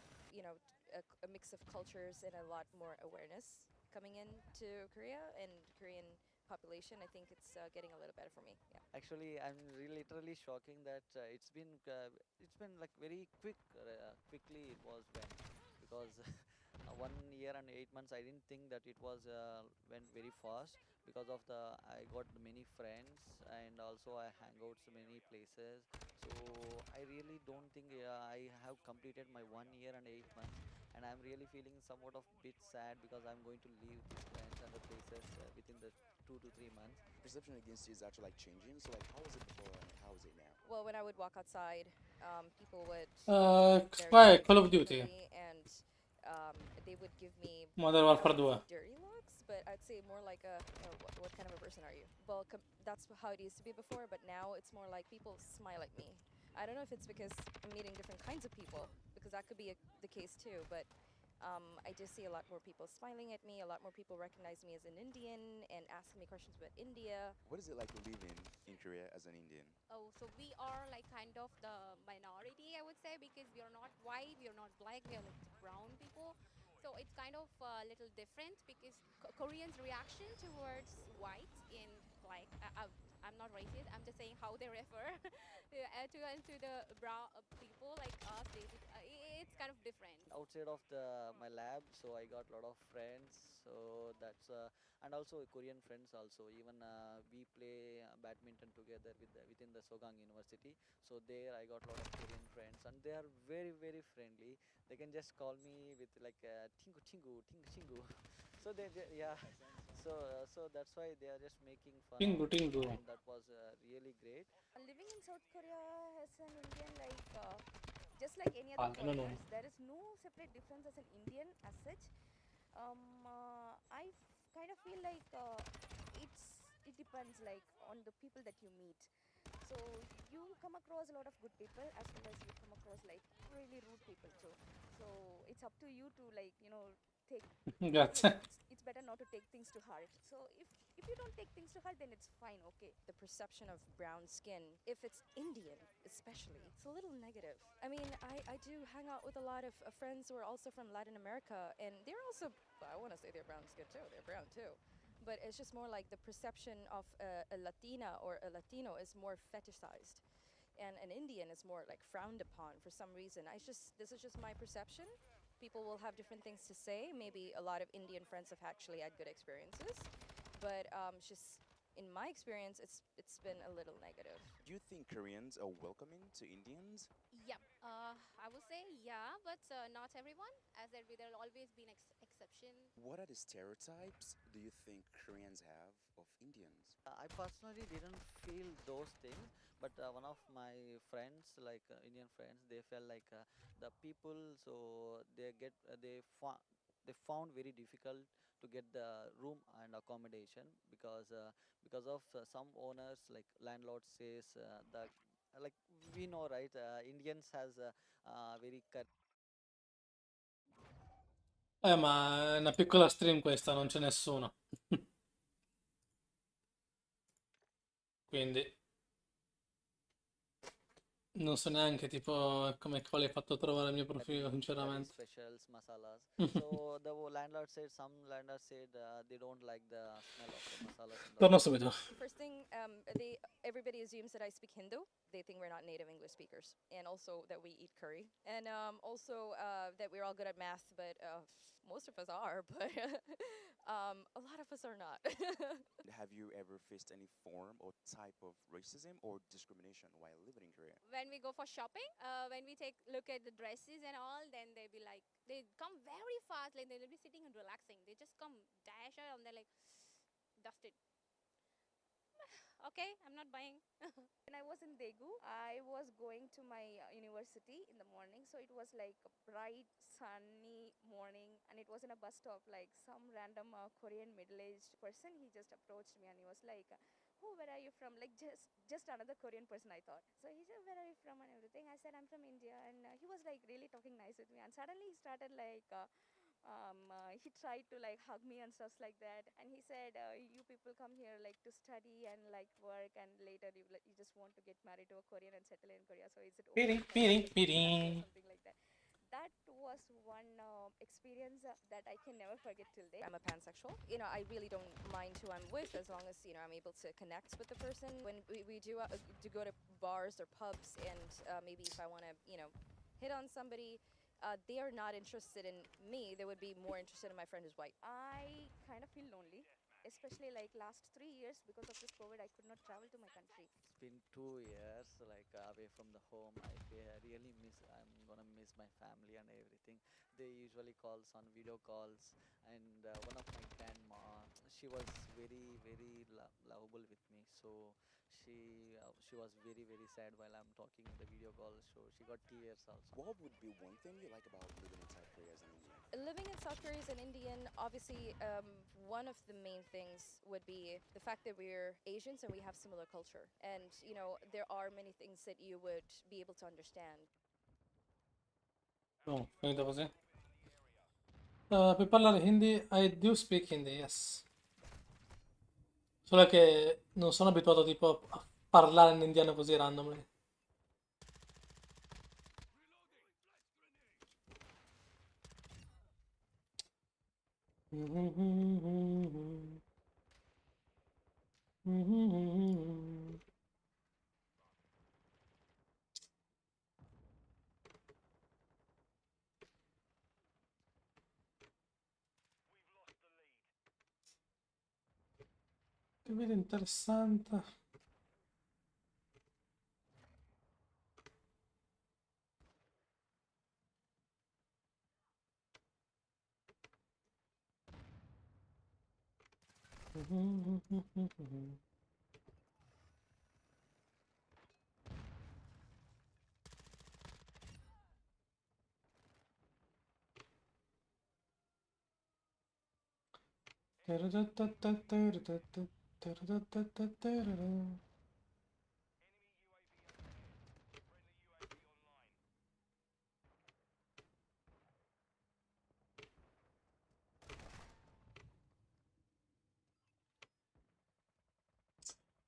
a mix of cultures and a lot more awareness coming into Korea and Korean population. I think it's getting a little better for me. Yeah. Actually, I'm really literally shocking that it's been like very quickly it was went, because 1 year and 8 months I didn't think that it was went very fast, because of the I got many friends and also I hang out so many places. So I really don't think I have completed my 1 year and 8 months, and I'm really feeling somewhat of bit sad because I'm going to leave these friends and the places within the 2 to 3 months. Perception against you is actually like changing. So like, how was it before and how is it now? Well, when I would walk outside, people would Vai, Call of Duty. and they would give me Modern Warfare 2. dirty looks, but I'd say more like what kind of a person are you? Well, that's how it used to be before, but now it's more like people smile at me. I don't know if it's because I'm meeting different kinds of people, because that could be the case too, but I just see a lot more people smiling at me, a lot more people recognize me as an Indian and asking me questions about India. What is it like living in Korea as an Indian? Oh, so we are like kind of the minority, I would say, because we are not white, we are not black, we are like brown people. So it's kind of a little different because Koreans' reaction towards white and black. I'm not racist. I'm just saying how they refer to the brown people like us. It's kind of different. Outside of my lab, so I got a lot of friends. So that's and also Korean friends also. Even we play badminton together within the Sogang University. So there I got a lot of Korean friends, and they are very friendly. They can just call me with like tingu tingu tingu tingu. So yeah. So that's why they are just making fun Tingu of me, tingu. and that was really great. Living in South Korea as an Indian, like just like any other No, no. foreigners, there is no separate difference as an Indian as such. I kind of feel like it depends like on the people that you meet. So you come across a lot of good people as well as you come across like really rude people too. So it's up to you to like take. Grazie. It's better not to take things to heart. So if you don't take things to heart, then it's fine, okay. The perception of brown skin, if it's Indian especially, it's a little negative. I mean, I do hang out with a lot of friends who are also from Latin America, and they're also, I want to say they're brown skin too, they're brown too. But it's just more like the perception of a Latina or a Latino is more fetishized. And an Indian is more like frowned upon for some reason. This is just my perception. People will have different things to say. Maybe a lot of Indian friends have actually had good experiences, but just in my experience, it's been a little negative. Do you think Koreans are welcoming to Indians? Yep. I would say yeah, but not everyone. As there will always be an exception. What are the stereotypes do you think Koreans have of Indians? I personally didn't feel those things, but one of my friends, like Indian friends, they felt like the people, so they found very difficult to get the room and accommodation, because of some owners, like landlord says that like we know, right, Indians has very Ma è una piccola stream questa, non c'è nessuno. Quindi non so neanche tipo come quale hai fatto trovare il mio profilo, sinceramente. specials masalas. So the landlord said, some landlords said they don't like the smell of the masalas. Torno subito. First thing, everybody assumes that I speak Hindu. They think we're not native English speakers, and also that we eat curry, and also that we're all good at math. But most of us are, but a lot of us are not. Have you ever faced any form or type of racism or discrimination while living in Korea? When we go for shopping, when we take look at the dresses and all, then they be like, they come very fast, like they'll be sitting and relaxing. They just come dash out and they're like, dust it. Okay, I'm not buying. When I was in Daegu, I was going to my university in the morning, so it was like a bright, sunny morning, and it was in a bus stop. Like some random Korean middle-aged person, he just approached me and he was like, "Oh, where are you from?" Like just another Korean person, I thought. So he said, "Where are you from?" and everything. I said, "I'm from India," and he was like really talking nice with me. And suddenly he started like. He tried to like hug me and stuff like that, and he said, "You people come here like to study and like work, and later you just want to get married to a Korean and settle in Korea. So is it okay Beating, if I beating, like beating. or something like that?" That was one experience that I can never forget till date. I'm a pansexual. You know, I really don't mind who I'm with as long as I'm able to connect with the person. When we do go to bars or pubs, and maybe if I want to hit on somebody. They are not interested in me. They would be more interested in my friend who's white. I kind of feel lonely, especially like last 3 years because of this COVID. I could not travel to my country. It's been 2 years, like away from the home. Really miss. I'm gonna miss my family and everything. They usually calls on video calls, and one of my grandma, she was very, very lovable with me. So she was very, very sad while I'm talking in the video call. So she got tears also. What would be one thing you like about living in South Korea as an Indian? Living in South Korea as an Indian, obviously, one of the main things would be the fact that we're Asians and we have similar culture. And, there are many things that you would be able to understand. Boh, finito così. Per parlare hindi, I do speak Hindi, yes. Solo che non sono abituato tipo a parlare in indiano così randomly. Che video interessante.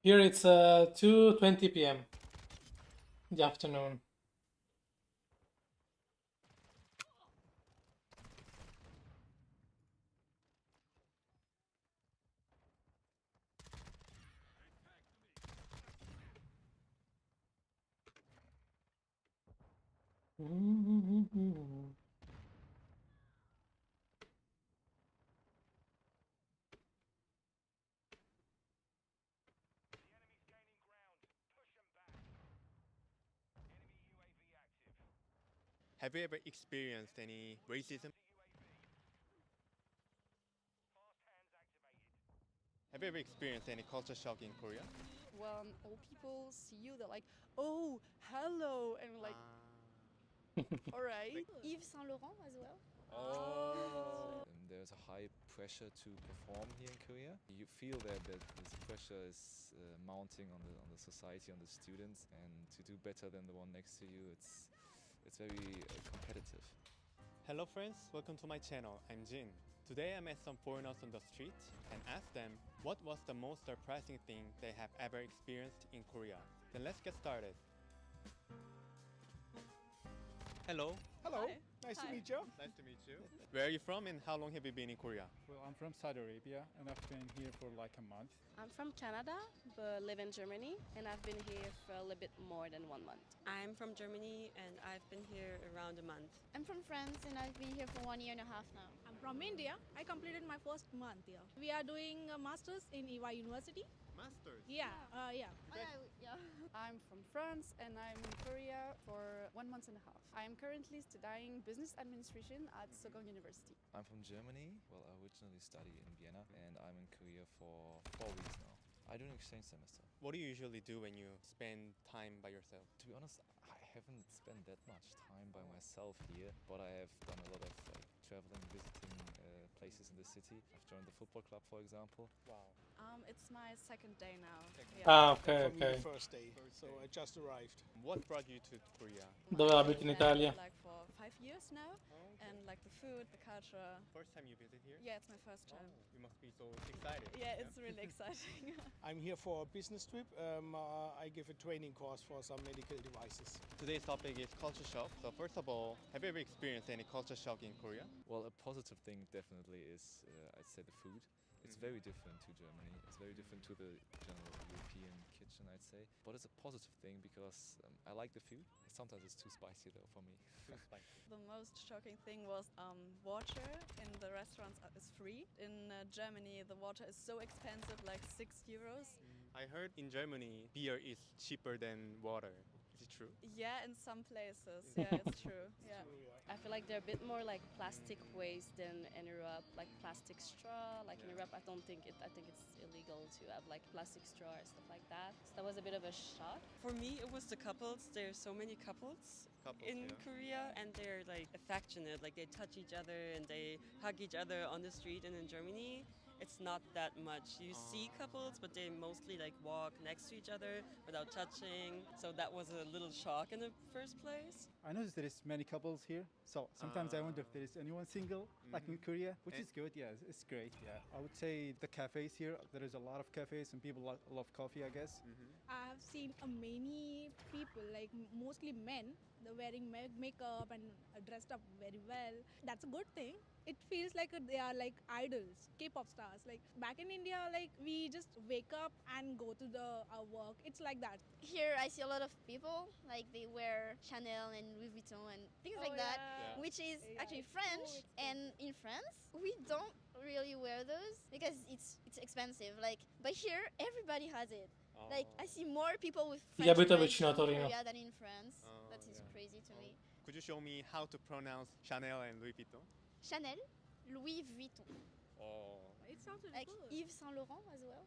Here it's 2:20 p.m. the afternoon. Have you ever experienced any racism? Have you ever experienced any culture shock in Korea? When old people see you, they're like, "Oh, hello," and we're like, "All right." Yves Saint Laurent as well. There's a high pressure to perform here in Korea. You feel that this pressure is mounting on the society, on the students, and to do better than the one next to you, it's very competitive. Hello friends, welcome to my channel. I'm Jin. Today I met some foreigners on the street and asked them what was the most surprising thing they have ever experienced in Korea. Then let's get started. Hello. Hello. Nice to Hi. meet you. Nice to meet you. Where are you from and how long have you been in Korea? Well, I'm from Saudi Arabia and I've been here for like a month. I'm from Canada, but live in Germany, and I've been here for a little bit more than 1 month. I'm from Germany and I've been here around a month. I'm from France and I've been here for 1 year and a half now. I'm from India. I completed my first month here. We are doing a master's in EY University. Masters? Yeah, yeah. I'm from France and I'm in Korea for 1 month and a half. I am currently studying business administration at Sogang University. I'm from Germany. Well, I originally study in Vienna and I'm in Korea for 4 weeks now. I do an exchange semester. What do you usually do when you spend time by yourself? To be honest, I haven't spent that much time by myself here, but I have done a lot of traveling, visiting places in the city. I've joined the football club, for example. Wow. It's my second day now. Okay, For me, okay. first day. So I just arrived. What brought you to Korea? Dove abiti in Italia? Like for 5 years now, and like the food, the culture. First time you visit here? Yeah, it's my first time. You must be so excited. Yeah, it's really exciting. I'm here for a business trip. I give a training course for some medical devices. Today's topic is culture shock. So first of all, have you ever experienced any culture shock in Korea? Well, a positive thing definitely is, I'd say, the food. It's very different to Germany. It's very different to the general European kitchen, I'd say. But it's a positive thing because I like the food. Sometimes it's too spicy though for me. Too spicy. The most shocking thing was water in the restaurants is free. In Germany, the water is so expensive, like €6. I heard in Germany, beer is cheaper than water. Is it true? Yeah, in some places. Yeah, it's true. Yeah. I feel like they're a bit more like plastic waste than in Europe, like plastic straw. Like in Europe, I think it's illegal to have like plastic straw or stuff like that. So that was a bit of a shock. For me, it was the couples. There's so many couples in Korea and they're like affectionate, like they touch each other and they hug each other on the street. And in Germany, it's not that much. You see couples, but they mostly like walk next to each other without touching. So that was a little shock in the first place. I noticed there is many couples here, so sometimes I wonder if there is anyone single, like in Korea, which is good. Yeah, it's great. Yeah, I would say the cafes here. There is a lot of cafes, and people love coffee, I guess. I have seen many people, like mostly men, they're wearing makeup and dressed up very well. That's a good thing. It feels like they are like idols, K-pop stars. Like back in India, like we just wake up and go to our work. It's like that. Here I see a lot of people, like they wear Chanel and Louis Vuitton and things like that, which is actually French. And in France, we don't really wear those because it's expensive. Like, but here everybody has it. Like I see more people with French abito friends vicino a in Torino. Korea than in France. That is crazy to me. Could you show me how to pronounce Chanel and Louis Vuitton? Chanel, Louis Vuitton. Oh. It sounds really Like good. Yves Saint Laurent as well.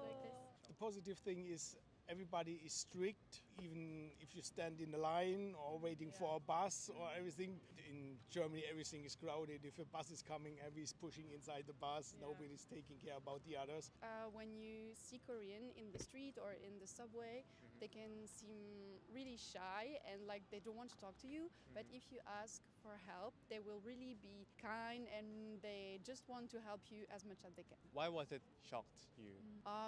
Like this. The positive thing is everybody is strict, even if you stand in the line or waiting for a bus or everything. In Germany, everything is crowded. If a bus is coming, everybody's pushing inside the bus. Nobody's taking care about the others. When you see Korean in the street or in the subway, they can seem really shy and like they don't want to talk to you. But if you ask for help, they will really be kind and they just want to help you as much as they can. Why was it shocked you?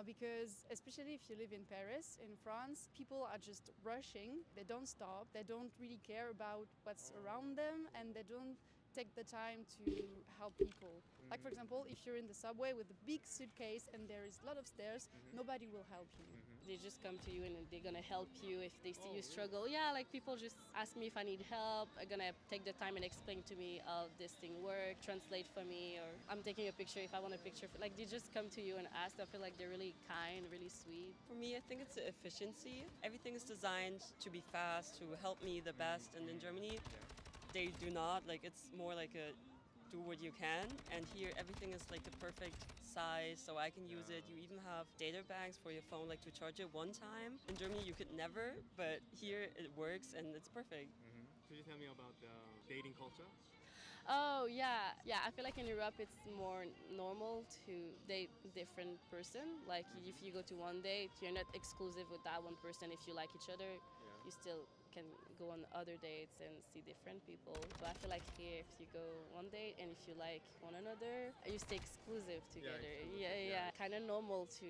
Because especially if you live in Paris, in France, people are just rushing. They don't stop. They don't really care about what's around them and they don't take the time to help people. Like for example, if you're in the subway with a big suitcase and there is a lot of stairs, nobody will help you. They just come to you and they're gonna help you if they see you struggle. Yeah, like people just ask me if I need help. Are gonna take the time and explain to me how this thing works, translate for me, or I'm taking a picture if I want a picture. Like they just come to you and ask. I feel like they're really kind, really sweet. For me, I think it's the efficiency. Everything is designed to be fast, to help me the best. And in Germany, they do not. Like it's more like a do what you can. And here, everything is like the perfect size, so I can use it. You even have data bags for your phone, like to charge it one time. In Germany, you could never, but here it works and it's perfect. Could you tell me about the dating culture? Oh yeah. I feel like in Europe it's more normal to date different person. Like if you go to one date, you're not exclusive with that one person. If you like each other, you still can go on other dates and see different people. But I feel like here, if you go one date and if you like one another, you stay exclusive together. Yeah. Kind of normal to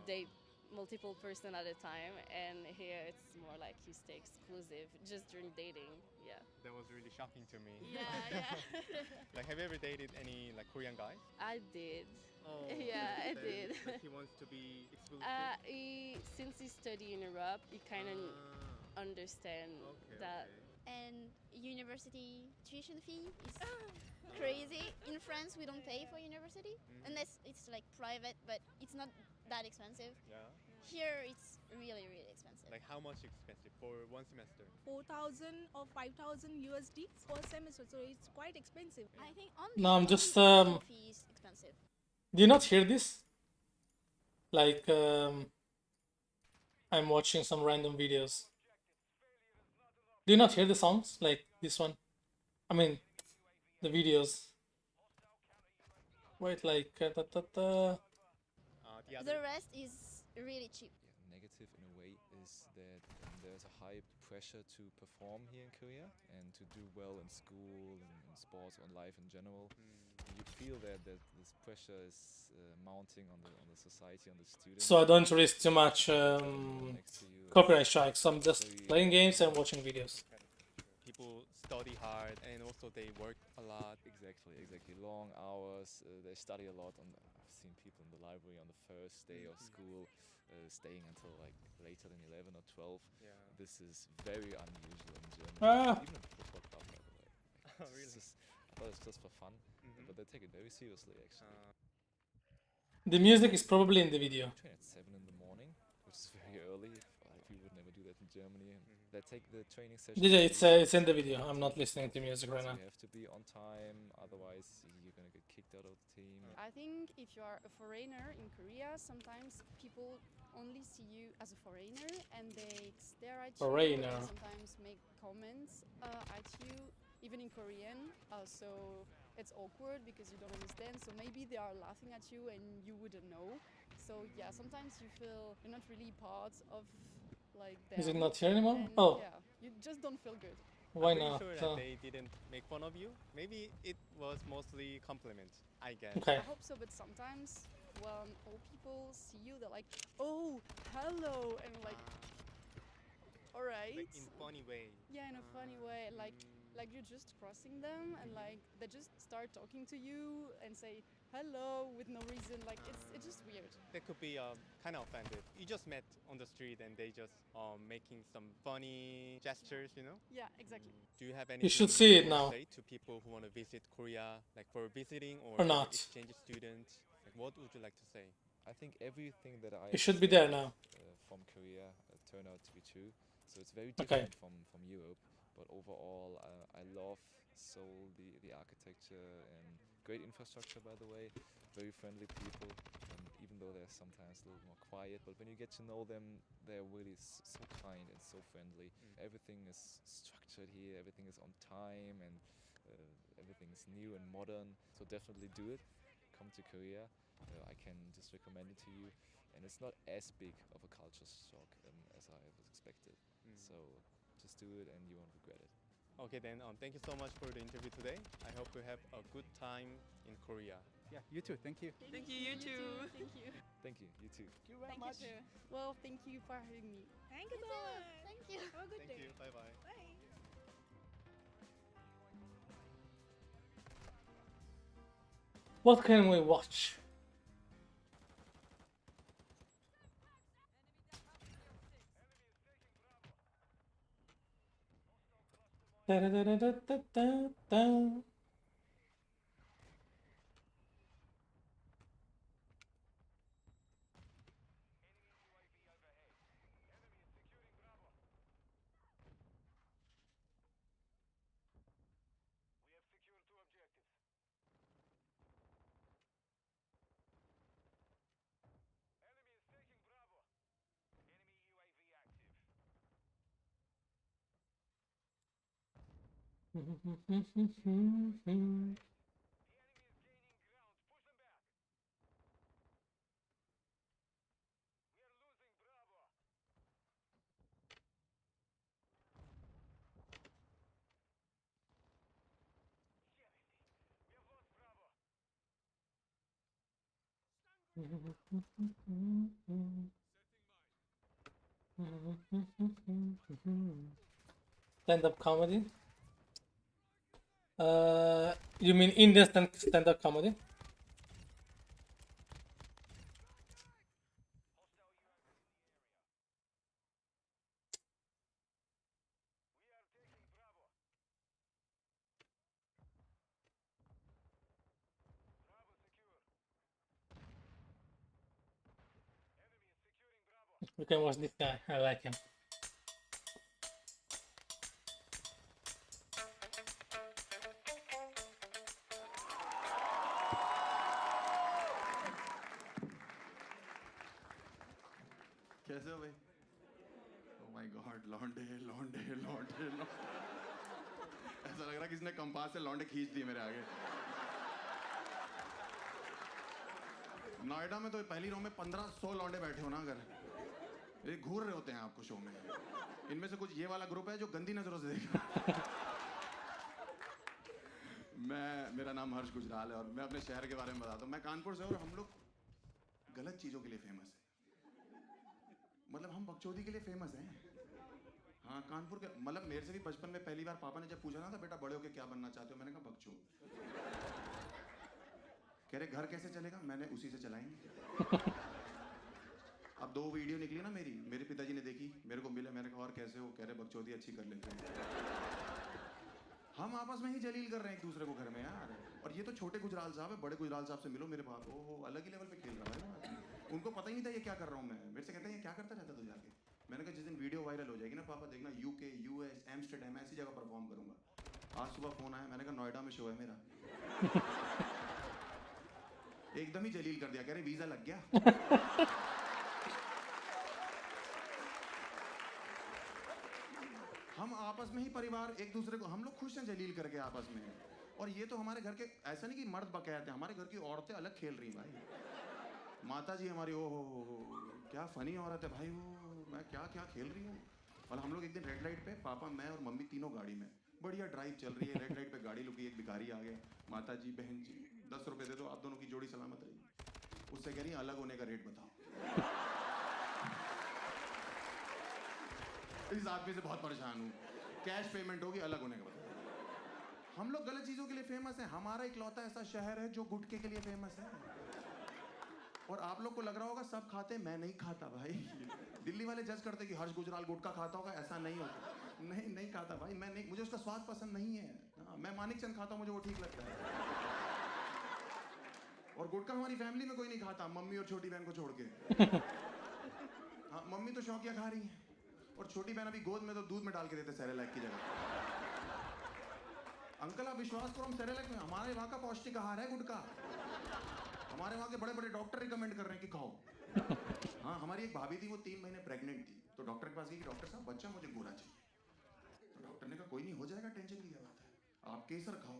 date multiple person at a time, and here it's more like you stay exclusive just during dating. Yeah. That was really shocking to me. Yeah, yeah. Like, have you ever dated any like Korean guys? I did. Oh, Yeah, I then, did. Like he wants to be exclusive. Since he studied in Europe, he kind of understand that. And university tuition fee is crazy. In France, we don't pay for university unless it's like private, but it's not that expensive. Yeah. Here, it's really, really expensive. Like how much expensive for one semester? 4,000 or 5,000 USD per semester, so it's quite expensive. I think only No, I'm just fee is expensive. Do you not hear this? Like I'm watching some random videos. Do you not hear the sounds like this one? I mean, the videos. Wait, like The rest is really cheap. Negative in a way is that there's a high pressure to perform here in Korea and to do well in school and in sports or in life in general. You feel that this pressure is mounting on the society, on the students. so I don't risk too much copyright strikes. I'm just playing games and watching videos. People study hard and also they work a lot. Exactly. Long hours. They study a lot. I've seen people in the library on the first day of school staying until like later than 11 or 12. Yeah. This is very unusual in Germany. Ah. Even in football club, by the way. Oh, really? I thought it's just for fun, but they take it very seriously actually. The music is probably in the video. Train at 7 in the morning, which is very early. You would never do that in Germany. They take the training session. Yeah, it's in the video. I'm not listening to music right now. You have to be on time, otherwise you're gonna get kicked out of the team. I think if you are a foreigner in Korea, sometimes people only see you as a foreigner and they stare at you. Foreigner. And sometimes make comments at you, even in Korean. So it's awkward because you don't understand. So maybe they are laughing at you and you wouldn't know. So yeah, sometimes you feel you're not really part of like them. Is it not here anymore? And, Oh. yeah, you just don't feel good. Why I'm pretty not? sure that they didn't make fun of you. Maybe it was mostly compliment, I guess. Okay. I hope so, but sometimes when old people see you, they're like, "Oh, hello," and like, "All right." Like in funny way. Yeah, in a funny way, like you're just crossing them, and like they just start talking to you and say hello with no reason. Like it's just weird. They could be kind of offended. You just met on the street and they just making some funny gestures, you know? Yeah, exactly. Do you have anything should see it you wanna now. say to people who want to visit Korea, like for visiting or Or not. exchange student? Like, what would you like to say? I think everything that I It should be there now. From Korea turned out to be true. So it's very Okay. different from Europe. But overall, I love Seoul, the architecture and great infrastructure, by the way. Very friendly people, even though they're sometimes a little more quiet. But when you get to know them, they're really so kind and so friendly. Everything is structured here. Everything is on time, and everything is new and modern. So definitely do it. Come to Korea. I can just recommend it to you. And it's not as big of a culture shock as I was expected. So just do it and you won't regret it. Okay, then thank you so much for the interview today. I hope you have a good time in Korea. Yeah, you too. Thank you. Thank you, you too. Thank you. Thank you. You too. Thank you very Thank much. you too. Well, thank you for having me. Thank you so much. Thank you. Have a good Thank day. you. Bye bye. Bye. What can we watch? Da-da-da-da-da-da-da. Stand-up comedy? You mean Indian stand-up comedy? You can watch this guy. I like him. कैसे हो भाई? Oh my God, लौंडे लौंडे लौंडे लौंडे। ऐसा लग रहा है किसी ने कंपास से लौंडे खींच दिए मेरे आगे। नोएडा में तो पहली रो में 1500 लौंडे बैठे हो ना, अगर ये घूर रहे होते हैं आपको शो में। इनमें से कुछ ये वाला ग्रुप है जो गंदी नजरों से देख रहा है। मेरा नाम हर्ष गुजराल है और मैं अपने शहर के बारे में बताता हूँ। मैं कानपुर से हूँ और हम लोग गलत चीज़ों के लिए फेमस है। मतलब हम बकचोदी के लिए फेमस हैं। हाँ, कानपुर के मतलब मेरे से भी बचपन में पहली बार पापा ने जब पूछा ना था, बेटा बड़े होके क्या बनना चाहते हो, मैंने कहा बकचोद। कह रहे घर कैसे चलेगा, मैंने उसी से चलाएंगे। अब 2 वीडियो निकली ना मेरे पिताजी ने देखी, मेरे को मिले, मैंने कहा और कैसे हो, कह रहे बकचोदी अच्छी कर लेते हैं। हम आपस में ही जलील कर रहे हैं एक दूसरे को घर में यार। और ये तो छोटे गुजराल साहब है, बड़े गुजराल साहब से मिलो मेरे पास, ओहो अलग ही लेवल पे खेल रहा है। उनको पता ही नहीं था ये क्या कर रहा हूँ मैं। मेरे से कहते हैं ये क्या करता रहता तू जाके। मैंने कहा जिस दिन वीडियो वायरल हो जाएगी ना पापा, देखना यूके, यूएस, एम्स्टर्डम ऐसी जगह परफॉर्म करूंगा। आज सुबह फोन आया, मैंने कहा नोएडा में शो है मेरा। एकदम ही जलील कर दिया, कह रहे वीजा लग गया। हम आपस में ही परिवार एक दूसरे को, हम लोग खुश हैं जलील करके आपस में। और ये तो हमारे घर के, ऐसा नहीं कि मर्द बकायत हैं, हमारे घर की औरतें अलग खेल रही भाई। माता जी हमारी, ओ हो क्या फनी औरत है भाई वो, मैं क्या क्या खेल रही हूँ। और हम लोग एक दिन रेड लाइट पे, पापा मैं और मम्मी तीनों गाड़ी में, बढ़िया ड्राइव चल रही है, रेड लाइट पे गाड़ी रुकी, एक भिखारी आ गया, माता जी बहन जी 10 रुपए दे दो, आप दोनों की जोड़ी सलामत रही। उससे कह रही अलग होने का रेट बताओ। इस आदमी से बहुत परेशान हूँ, कैश पेमेंट होगी, अलग होने का बताओ। हम लोग गलत चीजों के लिए फेमस हैं। हमारा इकलौता ऐसा शहर है जो गुटखे के लिए फेमस है। और आप लोग को लग रहा होगा सब खाते, मैं नहीं खाता भाई। दिल्ली वाले जज करते कि हर्ष गुजराल गुटखा खाता होगा, ऐसा नहीं होता। नहीं खाता भाई, मैं नहीं, मुझे उसका स्वाद पसंद नहीं है। मैं मानिक चंद खाता हूँ, मुझे वो ठीक लगता है। और गुटखा हमारी फैमिली में कोई नहीं खाता, मम्मी और छोटी बहन को छोड़ के। हाँ, मम्मी तो शौकिया खा रही है और छोटी बहन अभी गोद में तो दूध में डाल के देते सेरेलैक की जगह। अंकल आप विश्वास करो, हम सेरेलैक में, हमारे वहाँ का पौष्टिक आहार है गुटखा। हमारे वहाँ के बड़े बड़े डॉक्टर रिकमेंड कर रहे हैं कि खाओ। हाँ, हमारी एक भाभी थी, वो 3 महीने प्रेग्नेंट थी, तो डॉक्टर के पास गई कि डॉक्टर साहब बच्चा मुझे गोरा चाहिए। तो डॉक्टर ने कहा कोई नहीं, हो जाएगा, टेंशन की क्या बात है, आप केसर खाओ।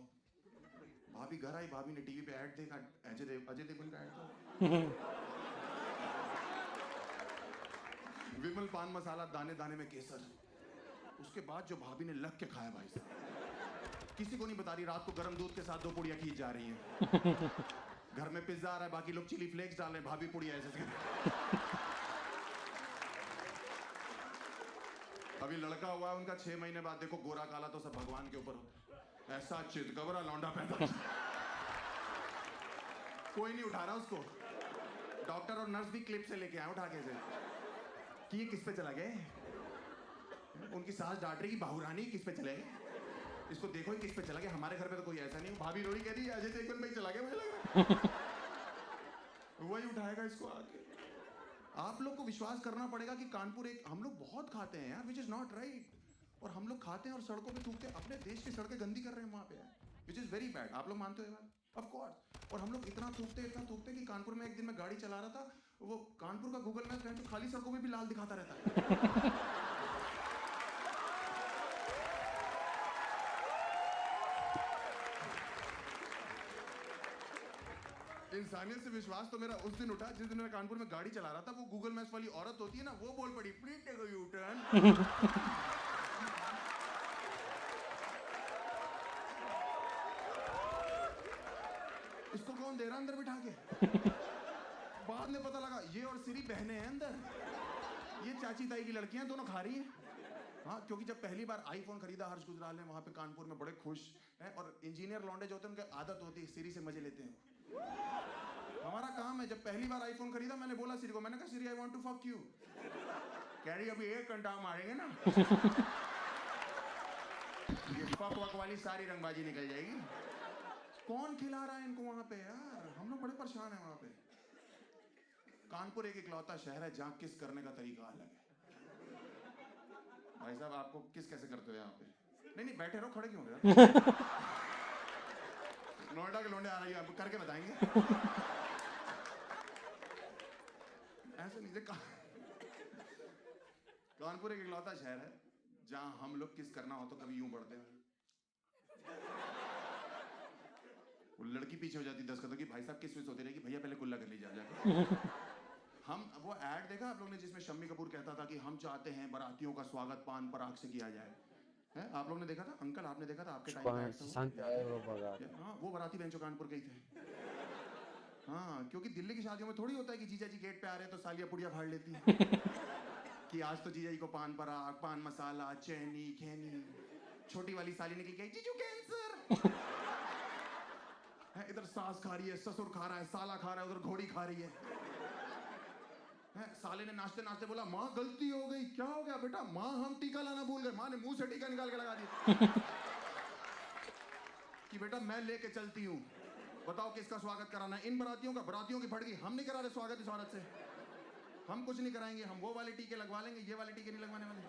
भाभी घर आई, भाभी ने टीवी पे ऐड देखा, अजय देवगन का ऐड था। विमल पान मसाला, दाने दाने में केसर। उसके बाद जो भाभी ने लग के खाया भाई साहब, किसी को नहीं बता रही, रात को गर्म दूध के साथ 2 पुड़िया खींच जा रही हैं। घर में पिज्जा आ रहा है, बाकी लोग चिली फ्लेक्स डाल रहे हैं, भाभी पुड़िया ऐसे। अभी लड़का हुआ है उनका 6 महीने बाद, देखो गोरा काला तो सब भगवान के ऊपर होता है। ऐसा चितकबरा लौंडा पैदा, कोई नहीं उठा रहा उसको। डॉक्टर और नर्स भी क्लिप से लेके आए उठा के से कि ये किस पे चला गया। उनकी सास डांट रही, बाहुरानी किस पे चले गए, इसको देखो ही किस पे चला गया। हमारे घर पे तो कोई ऐसा नहीं। भाभी रोड़ी कह रही है अजय देवगन पे चला गया, मुझे लग रहा है वही उठाएगा इसको आके। आप लोग को विश्वास करना पड़ेगा कि कानपुर एक, हम लोग बहुत खाते हैं यार, विच इज नॉट राइट। और हम लोग खाते हैं और सड़कों पे थूकते हैं, अपने देश की सड़कें गंदी कर रहे हैं वहाँ पे, विच इज वेरी बैड। आप लोग मानते हो ये बात? Of course. और हम लोग इतना थूकते कि कानपुर में एक दिन मैं गाड़ी चला रहा था, वो कानपुर का गूगल मैप तो खाली सड़कों में भी लाल दिखाता रहता है। इंसानियत से विश्वास तो मेरा उस दिन उठा जिस दिन मैं कानपुर में गाड़ी चला रहा था। वो गूगल मैप्स वाली औरत होती है ना, वो बोल पड़ी please take a U turn. इसको कौन दे रहा अंदर बिठा के? बाद में पता लगा ये और सिरी बहने हैं अंदर। ये चाची ताई की लड़कियां दोनों खा रही हैं। हाँ, क्योंकि जब पहली बार आईफोन खरीदा हर्ष गुजराल ने वहाँ पे कानपुर में, बड़े खुश हैं, और इंजीनियर लौंडे जो होते हैं उनकी आदत होती है सिरी से मजे लेते हैं। हमारा काम है, जब पहली बार आईफोन खरीदा मैंने बोला सिरी को, मैंने कहा Siri I want to fuck you. कह रही अभी 1 घंटा मारेंगे ना ये फक वक वाली सारी रंगबाजी निकल जाएगी। कौन खिला रहा है इनको वहाँ पे यार, हम लोग बड़े परेशान हैं वहाँ पे। कानपुर एक इकलौता शहर है जहाँ किस करने का तरीका अलग है। भाई साहब आपको किस कैसे करते हो यहाँ पे? नहीं बैठे रहो, खड़े क्यों हो यार? नोएडा के लोंडे आ रही है, आपको करके बताएंगे। ऐसे नहीं कानपुर एक इकलौता शहर है जहाँ हम लोग किस करना हो तो कभी यूं बढ़ते हैं, वो लड़की पीछे हो जाती 10 कदम की, भाई साहब किस में सोती रहेगी, भैया पहले कुल्ला कर लीजिए जाकर। हम वो ऐड देखा आप लोग ने जिसमें शम्मी कपूर कहता था कि हम चाहते हैं बारातियों का स्वागत पान पराग से किया जाए, है? आप लोग ने देखा था? अंकल आपने देखा था? आपके टाइम पे हाँ, वो बाराती बेंचो कानपुर के ही थे। हाँ, क्योंकि दिल्ली की शादियों में थोड़ी होता है कि जीजा जी गेट पे आ रहे हैं तो सालियां पुड़िया फाड़ लेती है कि आज तो जीजा जी को पान पराग, पान मसाला, चैनी खैनी। छोटी वाली साली निकल के जीजू कैंसर है, इधर सास खा रही है, ससुर खा रहा है, साला खा रहा है, उधर घोड़ी खा रही है। साले ने नाचते नाचते बोला माँ गलती हो गई। क्या हो गया बेटा? माँ हम टीका लाना भूल गए। माँ ने मुंह से टीका निकाल के लगा दिया कि बेटा मैं लेके चलती हूँ, बताओ किसका स्वागत कराना है? इन बरातियों का। बरातियों की भड़की, हम नहीं करा रहे स्वागत इस औरत से, हम कुछ नहीं कराएंगे, हम वो वाले टीके लगवा लेंगे, ये वाले टीके नहीं लगवाने वाले।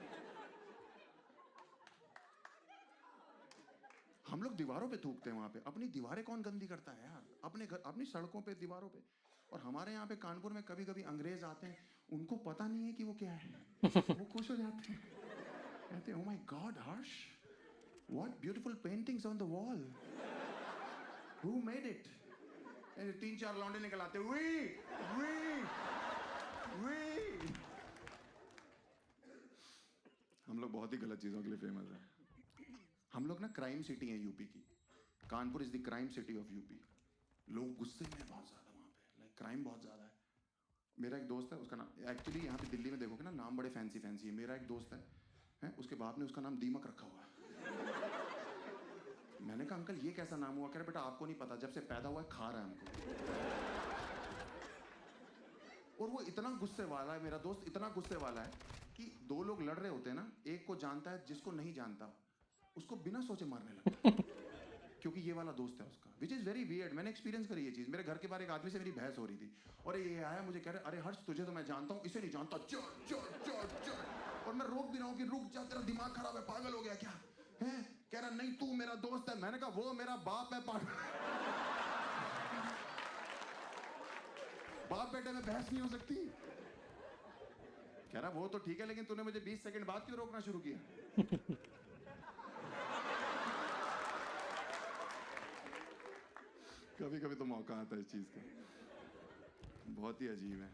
हम लोग दीवारों पे थूकते हैं वहां पे। अपनी दीवारें कौन गंदी करता है यार? अपने घर, अपनी सड़कों पे, दीवारों पे। और हमारे यहाँ पे कानपुर में कभी कभी अंग्रेज आते हैं, उनको पता नहीं है कि वो क्या है, वो खुश हो जाते हैं, कहते हैं oh my God Harsh, what beautiful paintings on the wall, who made it? 3-4 लौंडे निकल आते, हम लोग बहुत ही गलत चीजों के लिए फेमस है। हम लोग ना क्राइम सिटी है यूपी की। Kanpur is the crime city of UP. लोग गुस्से में बहुत ज्यादा वहाँ पे, लाइक क्राइम बहुत ज्यादा है। मेरा एक दोस्त है, उसका नाम, एक्चुअली यहाँ पे दिल्ली में देखोगे ना नाम बड़े फैंसी फैंसी है। मेरा एक दोस्त है, उसके बाप ने उसका नाम दीमक रखा हुआ है। मैंने कहा अंकल ये कैसा नाम हुआ? कह रहे बेटा आपको नहीं पता, जब से पैदा हुआ है खा रहा है हमको। और वो इतना गुस्से वाला है, मेरा दोस्त इतना गुस्से वाला है कि 2 लोग लड़ रहे होते हैं ना, एक को जानता है, जिसको नहीं जानता उसको बिना सोचे मारने लगता है क्योंकि ये वाला दोस्त है उसका, विच इज वेरी वियर्ड। मैंने एक्सपीरियंस करी ये चीज। मेरे घर के बाहर एक आदमी से मेरी बहस हो रही थी और ये आया मुझे कह रहे अरे हर्ष तुझे तो मैं जानता हूँ, इसे नहीं जानता, चोर चोर चोर चोर। और मैं रोक भी रहा हूँ कि रुक जा, तेरा दिमाग खराब है, पागल हो गया क्या है? कह रहा नहीं तू मेरा दोस्त है। मैंने कहा वो मेरा बाप है, पागल। बाप बेटे में बहस नहीं हो सकती। कह रहा वो तो ठीक है लेकिन तूने मुझे 20 सेकंड बाद क्यों रोकना शुरू किया? कभी कभी तो मौका आता है इस चीज का, बहुत ही अजीब है।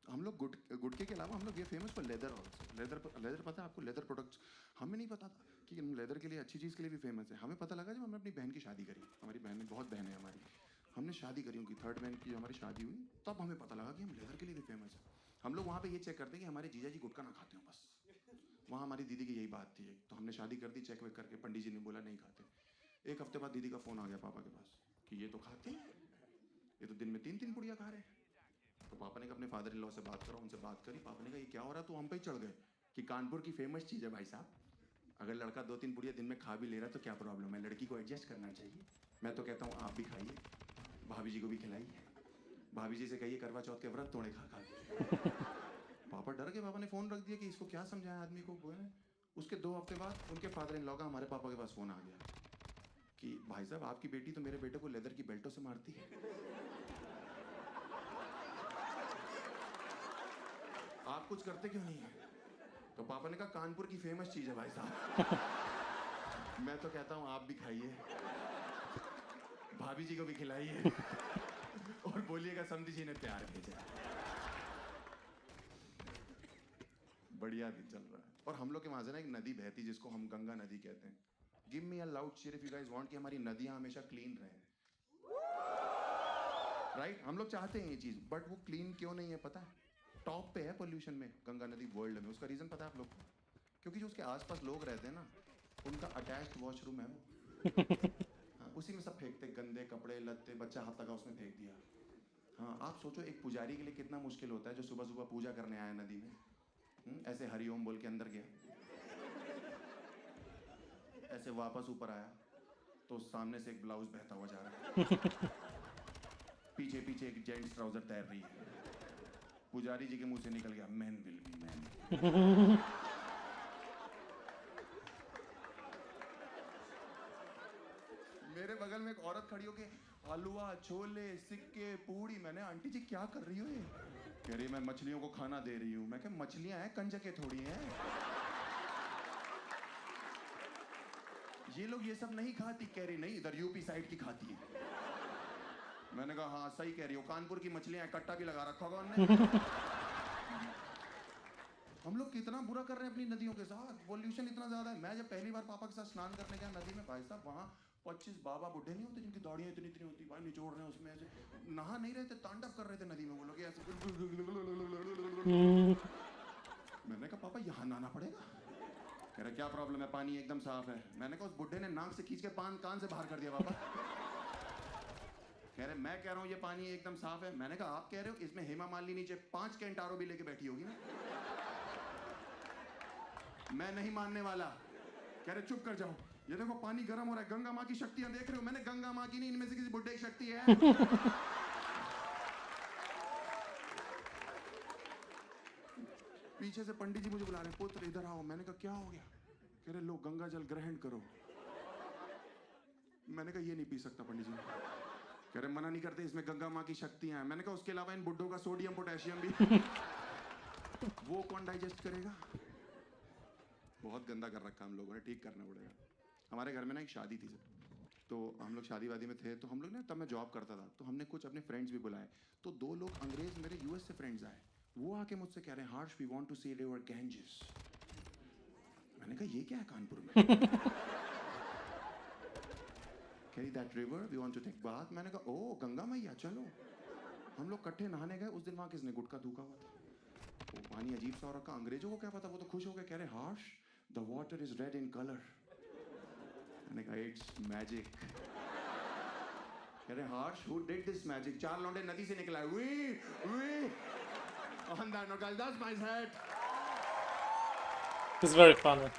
हम लोग गुटके के अलावा हम लोग ये famous for leather also. Leather पता है आपको? लेदर प्रोडक्ट्स हमें नहीं पता था कि हम लेदर के लिए, अच्छी चीज़ के लिए भी फेमस है। हमें पता लगा जब हमने अपनी बहन की शादी करी। हमारी बहन, बहुत बहन है हमारी, हमने शादी करी उनकी, 3rd बहन की हमारी शादी हुई, तब हमें पता लगा कि हम लेदर के लिए भी फेमस है। हम लोग वहाँ पे ये चेक करते हैं कि हमारे जीजा जी गुटखा ना खाते हो बस। वहाँ हमारी दीदी की यही बात थी, तो हमने शादी कर दी, चेक वेक करके पंडित जी ने बोला नहीं खाते। 1 हफ्ते बाद दीदी का फ़ोन आ गया पापा के पास कि ये तो खाते हैं, ये तो दिन में 3-3 पुड़िया खा रहे हैं। तो पापा ने कहा अपने फादर इन लॉ से बात करो, उनसे बात करी। पापा ने कहा ये क्या हो रहा है? तो हम पे ही चढ़ गए कि कानपुर की फेमस चीज़ है भाई साहब, अगर लड़का 2-3 पुड़िया दिन में खा भी ले रहा है तो क्या प्रॉब्लम है? लड़की को एडजस्ट करना चाहिए। मैं तो कहता हूँ आप भी खाइए, भाभी जी को भी खिलाइए, भाभी जी से कहिए करवा चौथ के व्रत तोड़े खा खा। पापा डर गए, पापा ने फ़ोन रख दिया कि इसको क्या समझाया आदमी को। उसके 2 हफ्ते बाद उनके फादर इन लॉ का हमारे पापा के पास फ़ोन आ गया कि भाई साहब आपकी बेटी तो मेरे बेटे को लेदर की बेल्टों से मारती है, आप कुछ करते क्यों नहीं है? तो पापा ने कहा कानपुर की फेमस चीज है भाई साहब। मैं तो कहता हूँ आप भी खाइए, भाभी जी को भी खिलाइए और बोलिएगा समधी जी ने प्यार भेजा। बढ़िया दिन चल रहा है। और हम लोग के वहां से ना एक नदी बहती जिसको हम गंगा नदी कहते हैं। Give me a loud cheer if you guys want कि हमारी नदियां हमेशा क्लीन रहें, राइट? हम लोग चाहते हैं ये चीज, बट वो क्लीन क्यों नहीं है पता है? टॉप पे है पोल्यूशन में गंगा नदी वर्ल्ड में। उसका रीज़न पता है आप लोग को? क्योंकि जो उसके आसपास लोग रहते हैं ना, उनका अटैच्ड वॉशरूम है वो। हाँ, उसी में सब फेंकते, गंदे कपड़े लत्ते, बच्चा हाथ लगा उसमें फेंक दिया। हाँ, आप सोचो एक पुजारी के लिए कितना मुश्किल होता है जो सुबह सुबह पूजा करने आया नदी में। ऐसे हरिओम बोल के अंदर गया, ऐसे वापस ऊपर आया तो सामने से एक ब्लाउज बहता हुआ जा रहा है, पीछे पीछे एक जेंट्स ट्राउजर तैर रही है। पुजारी जी के मुंह से निकल गया, मैन विल बी मैन। मेरे बगल में एक औरत खड़ी होके हलवा छोले सिक्के पूड़ी। मैंने, आंटी जी क्या कर रही हो ये? कह रही मैं मछलियों को खाना दे रही हूँ। मैं कहा मछलियां हैं, कंजके थोड़ी हैं। ये लोग ये सब नहीं खाती। कह रही नहीं, इधर यूपी साइड की खाती है। मैंने कहा हाँ सही कह रही हो, कानपुर की मछलियां हैं, कट्टा भी लगा रखा होगा उन्होंने। हम लोग कितना बुरा कर रहे हैं अपनी नदियों के साथ। पॉल्यूशन इतना ज्यादा है। मैं जब पहली बार पापा के साथ स्नान करने गया नदी में, भाई साहब वहाँ 25 बाबा बुढ़े नहीं होते जिनकी दाढ़ियाँ इतनी इतनी होती, भाई निचोड़ रहे हैं उसमें, ऐसे नहा नहीं रहे थे, तांडव कर रहे थे नदी में वो लोग ऐसे। मैंने कहा पापा यहाँ नहाना पड़ेगा? कह रहे क्या प्रॉब्लम है, पानी एकदम साफ है। मैंने कहा उस बुढ़े ने नाक से खींच के कान से बाहर कर दिया पापा। कह रहे मैं कह रहा हूँ ये पानी एकदम साफ है। मैंने कहा आप कह रहे हो? इसमें हेमा मालिनी नीचे 5 कैंटारो भी लेके बैठी होगी ना। मैं नहीं मानने वाला। कह रहे चुप कर जाओ, ये देखो पानी गर्म हो रहा है, गंगा माँ की शक्तियां देख रहे हो? मैंने गंगा माँ की नहीं, इनमें से किसी बुड्ढे की शक्ति है। पीछे से पंडित जी मुझे बुला रहे, पुत्र इधर आओ। मैंने कहा क्या हो गया? कह रहे लो गंगा जल ग्रहण करो। मैंने कहा ये नहीं पी सकता पंडित जी। कह रहे मना नहीं करते, इसमें गंगा माँ की शक्तियां हैं। मैंने कहा उसके अलावा इन बुड्ढों का सोडियम पोटेशियम भी वो कौन डाइजेस्ट करेगा? बहुत गंदा कर रखा हम लोगों ने, ठीक करना पड़ेगा। हमारे घर में ना एक शादी थी सर, तो हम लोग शादी वादी में थे, तो हम लोग ना, तब मैं जॉब करता था, तो हमने कुछ अपने फ्रेंड्स भी बुलाए। तो 2 लोग अंग्रेज मेरे यूएस से फ्रेंड्स आए, वो आके मुझसे कह रहे हैं Harsh we want to see river Ganges. मैंने कहा ये क्या है कानपुर में? कह that river we want to take bath. मैंने कहा ओ गंगा मैया चलो। हम लोग इकट्ठे नहाने गए। उस दिन वहाँ किसने गुटखा थूका हुआ था, वो पानी अजीब सा हो रखा। अंग्रेजों को क्या पता, वो तो खुश हो गए, कह रहे harsh the water is red in colour. मैंने कहा इट्स मैजिक। कह रहे harsh who did this magic? 4 लौंडे नदी से निकला, we on that note, guys, that's my set. It's very funny.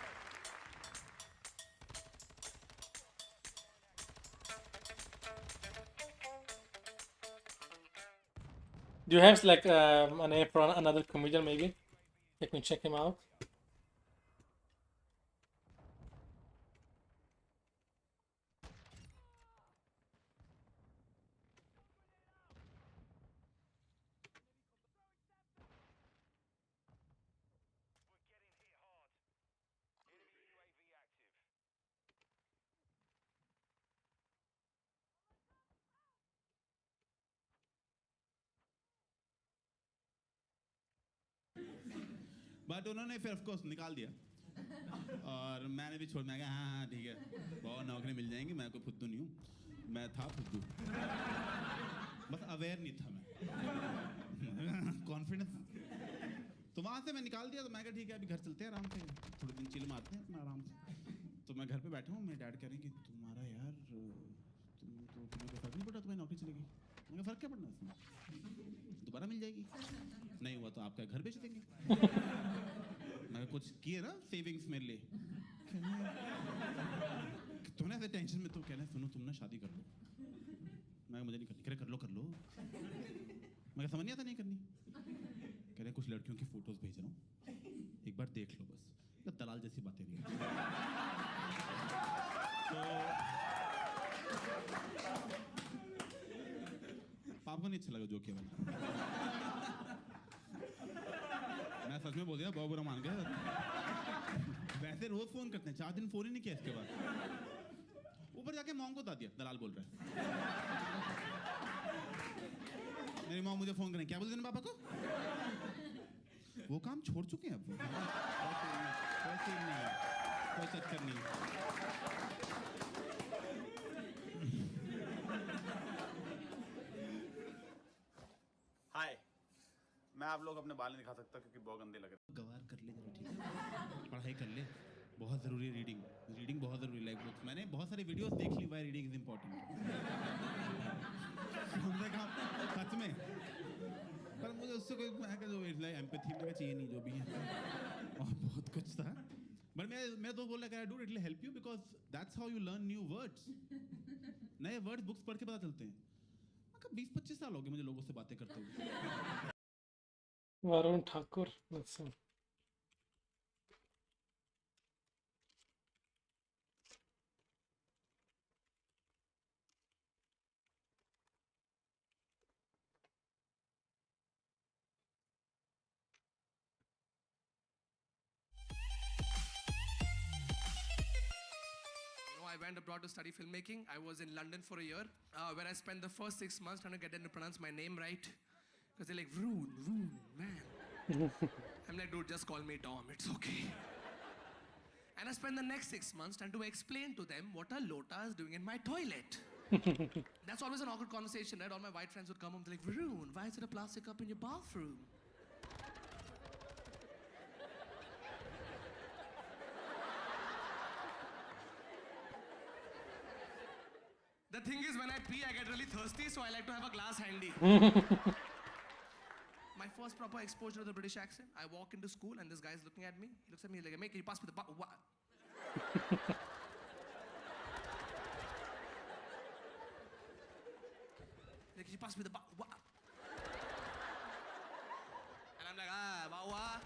Do you have like a name for another comedian maybe? Let me check him out. But उन्होंने फिर of course निकाल दिया और मैंने भी छोड़, मैं कहा हाँ हाँ ठीक है, बहुत नौकरी मिल जाएंगी, मैं कोई फुद्दू नहीं हूँ। मैं था फुद्दू, बस अवेयर नहीं था मैं, कॉन्फिडेंस। तो वहाँ से मैं निकाल दिया। तो मैं कहा ठीक है अभी घर चलते हैं आराम से, थोड़े दिन चिल मारते हैं अपना आराम से। तो मैं घर पे बैठा हूँ, मेरे डैड कह रहे हैं कि तुम्हारा यार तुम्हें कोई फर्क नहीं पड़ा, तुम्हारी नौकरी चलेगी। मैंने फर्क क्या पड़ना उसमें, दोबारा मिल जाएगी। नहीं हुआ तो आपका घर बेच देंगे। मैं कुछ किए ना सेविंग्स मेरे लिए। तुमने ऐसे टेंशन में तो कहना सुनो तुम ना शादी कर लो। मैं मुझे नहीं करनी। कह रहे कर लो कर लो। मैं समझ नहीं आता नहीं करनी। कह रहे कुछ लड़कियों की फोटोज भेज रहा हूँ, एक बार देख लो बस। तो दलाल जैसी बातें नहीं। तो आपको नहीं अच्छा लगा जो किया मैंने? मैं सच में बोल दिया, बहुत बुरा मान गया। वैसे रोज फोन करते हैं, 4 दिन फोन ही नहीं किया इसके बाद। ऊपर जाके मॉम को बता दिया दलाल बोल रहा है। मेरी मॉम मुझे फोन करें, क्या बोल देना पापा को? वो काम छोड़ चुके हैं अब। कोई चक्कर नहीं। हाय, मैं आप लोग अपने बाल नहीं दिखा सकता क्योंकि बहुत गंदे लग रहे हैं। गवार कर ले जरा, ठीक है? पढ़ाई कर ले, बहुत ज़रूरी है रीडिंग बहुत ज़रूरी है। लाइक बुक्स मैंने बहुत सारी वीडियोस देख ली, वाई रीडिंग इज इम्पोर्टेंट। हमने कहा सच में, पर मुझे उससे कोई जो एम्पैथी में चाहिए नहीं, जो भी है और बहुत कुछ था। बट मैं तो बोल रहा dude, it will help you because that's how you learn new words. नए वर्ड्स बुक्स पढ़ के पता चलते हैं। 20-25 साल हो गए मुझे लोगों से बातें करते हुए। Varun Thakur. Let's see. I went abroad to study filmmaking. I was in London for a year, where I spent the first 6 months trying to get them to pronounce my name right. Because they're like, Vroon, man. I'm like, dude, just call me Tom, it's okay. And I spent the next 6 months trying to explain to them what a lota is doing in my toilet. That's always an awkward conversation, right? All my white friends would come home, they're like, Vroon, why is there a plastic cup in your bathroom? The thing is, when I pee, I get really thirsty, so I like to have a glass handy. My first proper exposure to the British accent, I walk into school and this guy is looking at me. He looks at me like, mate, can you pass me the what? Like, can you pass me the what? And I'm like, what?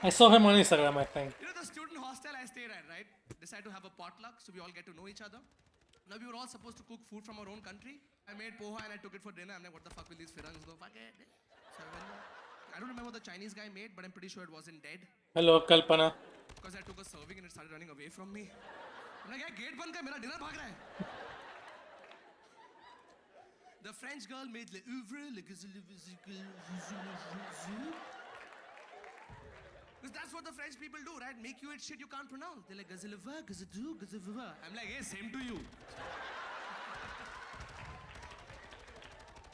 I saw him on Instagram, I think. You know the student hostel I stayed at, right? Decided to have a potluck, so we all get to know each other. Now we were all supposed to cook food from our own country. I made poha and I took it for dinner. I'm like, what the fuck will these Firangs do? Fuck it. So I went there. I don't remember what the Chinese guy made, but I'm pretty sure it wasn't dead. Hello, Kalpana. Because I took a serving and it started running away from me. I'm like, yeah, gate band kar, mera dinner bhag raha hai. The French girl made le oeuvre, le because that's what the French people do, right? Make you eat shit you can't pronounce. They're like, gazileva, gazadu, gazileva. I'm like, hey, same to you.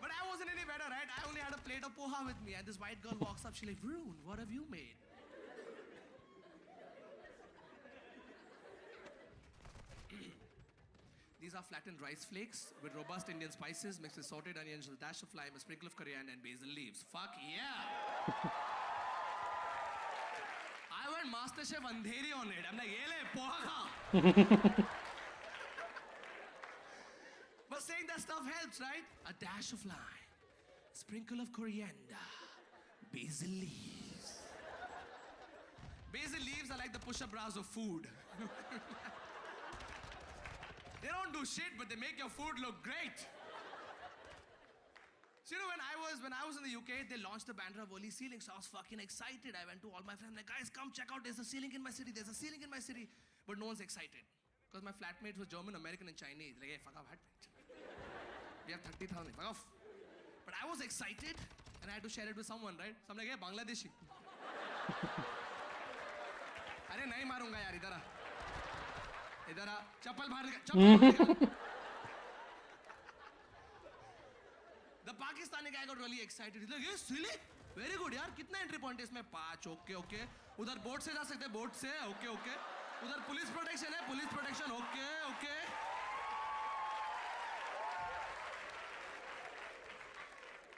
But I wasn't any better, right? I only had a plate of poha with me. And this white girl walks up, she's like, Vroon, what have you made? These are flattened rice flakes with robust Indian spices mixed with sauteed onions, a dash of lime, a sprinkle of coriander, and basil leaves. Fuck yeah! I went MasterChef Andheri on it. I'm like, yele, poha kha. But saying that stuff helps, right? A dash of lime, a sprinkle of coriander, basil leaves. Basil leaves are like the push-up bras of food. They don't do shit, but they make your food look great. So, you know, when I was in the UK, they launched the Bandra Worli ceiling, so I was fucking excited. I went to all my friends, like, guys, come check out, there's a ceiling in my city, there's a ceiling in my city. But no one's excited. Because my flatmates were German, American, and Chinese. Like, hey, fuck off, we have 30,000, fuck off. But I was excited, and I had to share it with someone, right? So I'm like, hey, Bangladeshi. Arey, nahi marunga yaar, idhar aa. Idhar aa. Chappal bahar nikal. Chappal bahar nikal. The Pakistani guy got really excited. He's like, hey, silly, very good, yaar. Kitna entry point है इसमें? 5. Okay. उधर boat से जा सकते हैं, boat से. Okay. उधर police protection है, police protection. Okay.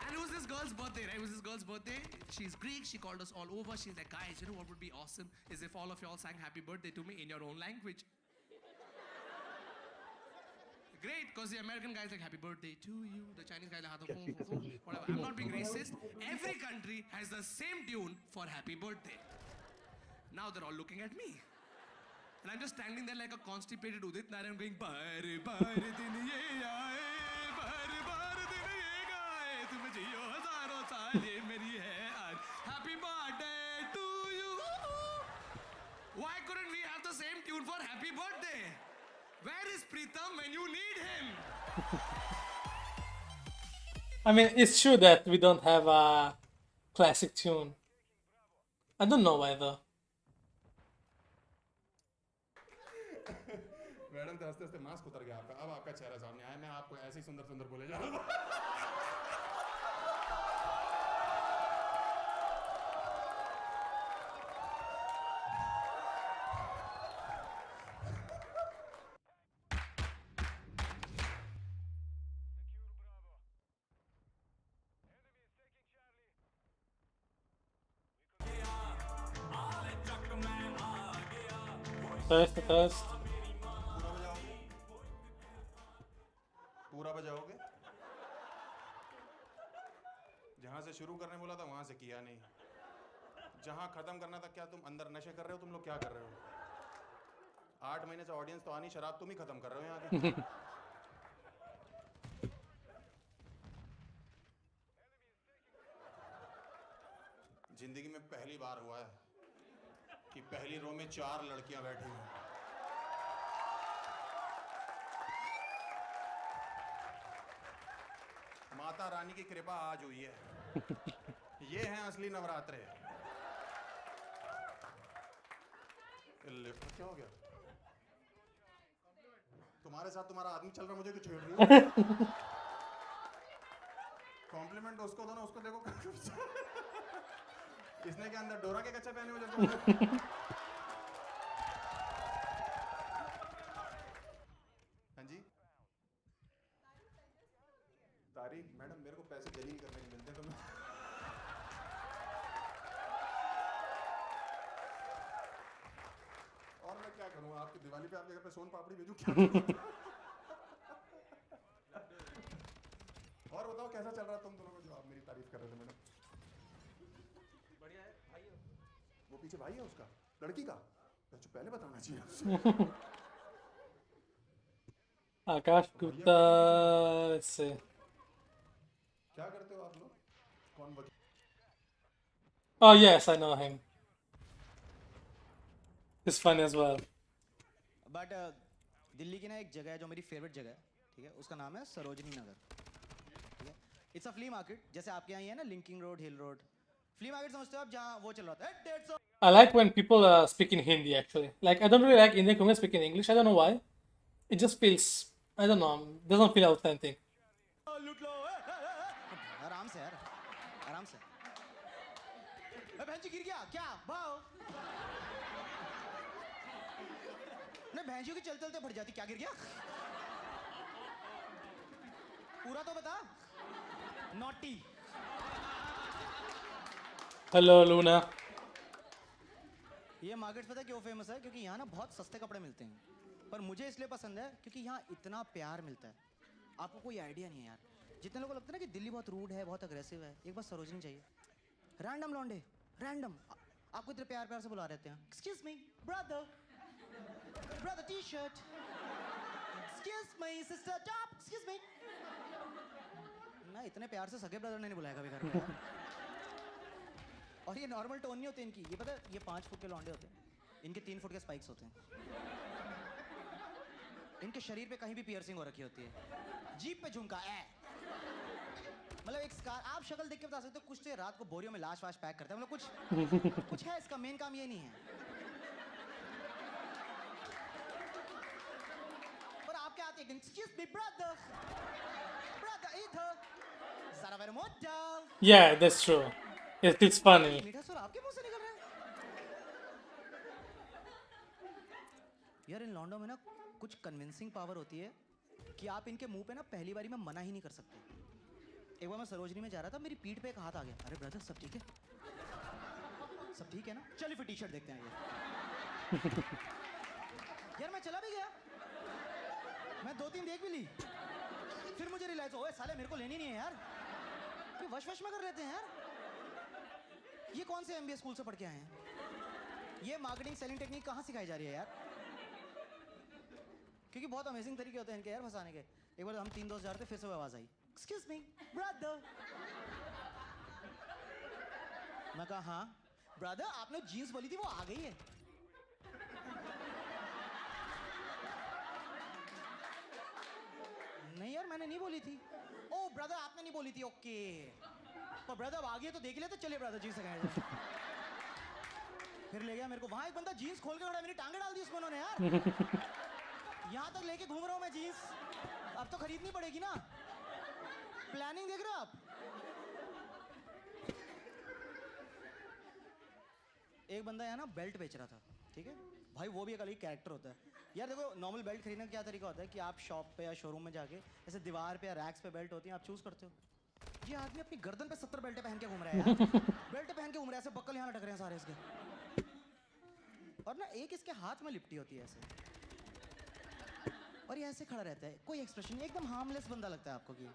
And it was this girl's birthday, right? It was this girl's birthday. She's Greek. She called us all over. She's like, guys, you know what would be awesome is if all of y'all sang happy birthday to me in your own language. Great, because the American guy's like, happy birthday to you. The Chinese guy's like, whatever. I'm not being racist. Every country has the same tune for happy birthday. Now they're all looking at me. And I'm just standing there like a constipated Udit Narayan going, Bare din ye aaye, bare din ye gaaye, tum jiyo hazaron saal, ye meri hai aaj. Happy birthday to you. Why couldn't we have the same tune for happy birthday? Where is Pritam when you need him? I mean, it's true that we don't have a classic tune. I don't know why though. Madam तो हंसते हंसते mask उतर गया आपका, अब आपका चेहरा सामने आया, मैं आपको ऐसे ही सुंदर सुंदर बोले जा रहा हूँ। Test. पूरा बजाओगे? जहां से शुरू करने बोला था वहां से किया नहीं, जहां खत्म करना था। क्या तुम अंदर नशे कर रहे हो? तुम लोग क्या कर रहे हो? 8 महीने से ऑडियंस तो आनी, शराब तुम ही खत्म कर रहे हो यहाँ की। जिंदगी में पहली बार हुआ है कि पहली रो में 4 लड़कियां बैठी हैं। माता रानी की कृपा आज हुई है। ये हैं असली नवरात्रे। क्या हो गया? तुम्हारे साथ तुम्हारा आदमी चल रहा, मुझे क्यों छेड़ रही हो? कॉम्प्लीमेंट उसको दो ना, उसको देखो। इसने के अंदर डोरा के कच्चे पहने हुए जैसे। हाँ जी तारीफ मैडम, मेरे को पैसे जलील करने के मिलते तो मैं और मैं क्या करूँ? आपकी दिवाली पे आपके घर पे सोन पापड़ी भेजूं क्या? और बताओ कैसा चल रहा तुम दोनों को, जो आप मेरी तारीफ कर रहे थे मैडम? बढ़िया है भाई। वो पीछे भाई है उसका, लड़की का? अच्छा पहले बताना चाहिए। Akash Gupta. Let's see. क्या करते हो आप लोग? कौन वकील? Oh yes, I know him. He's fun as well. But Delhi की ना एक जगह है जो मेरी फेवरेट जगह है, ठीक है, उसका नाम है सरोजनी नगर, ठीक है। इट्स अ फ्ली मार्केट, जैसे आपके यहाँ ही है ना लिंकिंग रोड, हिल रोड। फ्ली मार्केट समझते हो आप, जहाँ वो चल रहा था 150। I like when people speak in Hindi actually. Like I don't really like Indian comedians speaking English. I don't know why. It just feels, I don't know, doesn't feel authentic. लूट लो, आराम से यार, आराम से। बहन जी गिर गया क्या? भाव नहीं, भैंसियों की चलते चलते फट जाती, क्या गिर गया? पूरा तो बता। नॉटी। Hello Luna. ये मार्केट पता है क्यों फेमस है? क्योंकि यहाँ ना बहुत सस्ते कपड़े मिलते हैं, पर मुझे इसलिए पसंद है क्योंकि यहाँ इतना प्यार मिलता है, आपको कोई आइडिया नहीं है यार। जितने लोगों को लगता है ना कि दिल्ली बहुत रूड है, बहुत अग्रेसिव है, एक बार सरोजनी चाहिए। रैंडम लौंडे, रैंडम आपको इतने प्यार प्यार से बुला रहते हैं। Excuse me brother, brother T shirt, excuse me sister top, excuse me. ना इतने प्यार से सगे ब्रदर ने नहीं बुलाया कभी घर में। और ये नॉर्मल टोन नहीं होते इनकी, ये पता है, ये 5 फुट के लौंडे होते हैं, इनके 3 फुट के स्पाइक्स होते हैं, इनके शरीर पे कहीं भी पियर्सिंग हो रखी होती है, जीप पे झुमका है, मतलब एक स्कार। आप शक्ल देख के बता सकते हो, कुछ तो रात को बोरियों में लाश वाश पैक करते हैं, मतलब कुछ है, इसका मेन काम ये नहीं है। और आप क्या आते हैं? एक्सक्यूज मी ब्रदर, ब्रदर इधर जरा मेरे मोटा। Yeah, that's true. It's funny. मीठा सुर आपके मुंह से निकल रहा है यार। इन लौंडों में ना कुछ कन्विंसिंग पावर होती है कि आप इनके मुंह पे ना पहली बारी में मना ही नहीं कर सकते। एक बार मैं सरोजनी में जा रहा था, मेरी पीठ पे एक हाथ आ गया, अरे ब्रदर सब ठीक है? सब ठीक है ना? चलिए फिर टी शर्ट देखते हैं ये। यार मैं चला भी गया, मैं 2-3 देख भी ली, फिर मुझे रियलाइज हो, साले मेरे को लेनी नहीं है यार, ये वश वश में कर लेते हैं यार। ये कौन से MBA स्कूल से पढ़ के आए हैं? ये मार्केटिंग सेलिंग टेक्निक कहाँ सिखाई जा रही है यार? क्योंकि बहुत अमेजिंग तरीके होते हैं इनके यार फंसाने के। एक बार हम 3 दोस्त जा रहे थे, फिर से वो आवाज आई, एक्सक्यूज मी ब्रदर। मैं कहा हाँ ब्रदर, आपने जीन्स बोली थी वो आ गई है। नहीं यार मैंने नहीं बोली थी। ओ ब्रदर आपने नहीं बोली थी, ओके। पर ब्रदर अब आ गई है तो देख ले, तो चलिए ब्रदर जीन्स से गए। फिर ले गया मेरे को, वहां एक बंदा जीन्स खोल के खड़ा, मेरी टांगे डाल दी उसमें उन्होंने यार। यहाँ तक लेके घूम रहा हूँ मैं जीन्स, अब तो खरीदनी पड़ेगी ना। प्लानिंग देख रहे हो आप? एक बंदा यहाँ ना बेल्ट बेच रहा था, ठीक है भाई, वो भी एक अलग कैरेक्टर होता है यार। देखो नॉर्मल बेल्ट खरीदने का क्या तरीका होता है कि आप शॉप पे या शोरूम में जाके ऐसे दीवार पे या रैक्स पे बेल्ट होती हैं, आप चूज करते हो। ये आदमी अपनी गर्दन पे 70 बेल्ट पहन के घूम रहा है यार। बेल्ट पहन के घूम रहा है, ऐसे बक्कल यहाँ लटक रहे हैं सारे इसके, और ना एक इसके हाथ में लिपटी होती है ऐसे, और ये ऐसे खड़ा रहता है, कोई एक्सप्रेशन नहीं, एकदम हार्मलेस बंदा लगता है आपको कि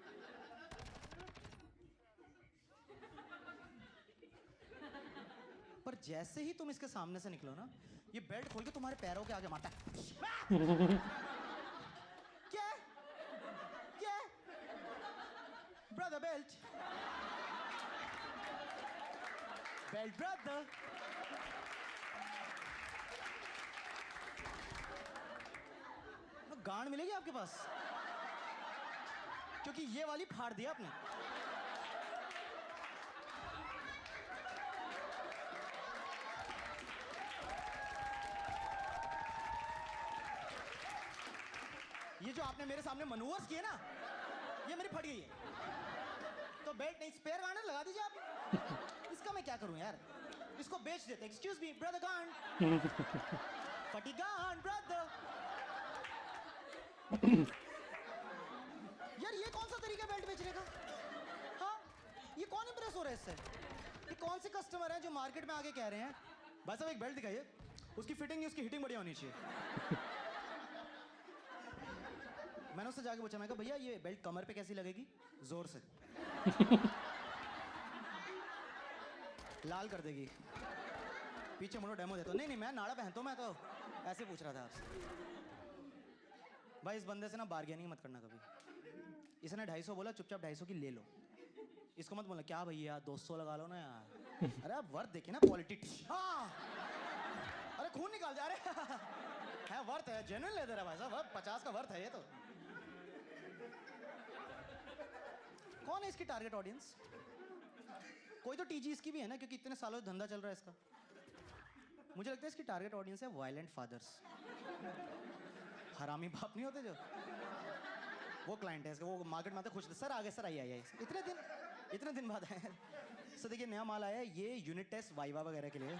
पर जैसे ही तुम इसके सामने से निकलो ना, ये बेल्ट खोल के तुम्हारे पैरों के आगे मारता है। क्या क्या ब्रदर, बेल्ट बेल्ट ब्रदर। गांड मिलेगी आपके पास, क्योंकि ये वाली फाड़ दिया आपने। ये जो आपने मेरे सामने मनूवर्स किए ना, ये मेरी फट गई है। तो बेल्ट नहीं, स्पेयर गांड लगा दीजिए आप। इसका मैं क्या करूं यार, इसको बेच देते। एक्सक्यूज मी ब्रदर, गांड फटी गांड ब्रदर। यार ये कौन सा तरीका बेल्ट बेचने का? हाँ, ये कौन इंप्रेस हो रहा है इससे? ये कौन से कस्टमर हैं जो मार्केट में आके कह रहे हैं भाई साहब एक बेल्ट दिखाइए, उसकी फिटिंग नहीं, उसकी हिटिंग बढ़िया होनी चाहिए। मैंने उससे जाके पूछा, मैं कहा भैया ये बेल्ट कमर पे कैसी लगेगी? जोर से लाल कर देगी, पीछे मुड़ो डेमो देता हूँ। नहीं मैं नाड़ा पहनता हूँ, मैं तो ऐसे पूछ रहा था आपसे। भाई इस बंदे से ना बार्गेनिंग मत करना कभी। इसने 250 बोला, चुपचाप 250 की ले लो। इसको मत बोलना क्या भैया 200 लगा लो ना यार। अरे आप वर्थ देखिए ना, क्वालिटी। हाँ अरे खून निकाल जा रहे है, वर्थ है, जेन्युइन ले दे रहा भाई साहब, 50 का वर्थ है ये तो। कौन है इसकी टारगेट ऑडियंस? कोई तो टीजी इसकी भी है ना, क्योंकि इतने सालों से धंधा चल रहा है इसका। मुझे लगता है इसकी टारगेट ऑडियंस है वायलेंट फादर्स, हरामी बाप नहीं होते जो, वो क्लाइंट है इसका। वो मार्केट में आते खुश, सर आगे सर आइए इतने दिन बाद आए। सर देखिए नया माल आया है, ये यूनिट टेस्ट वाइवा वगैरह के लिए।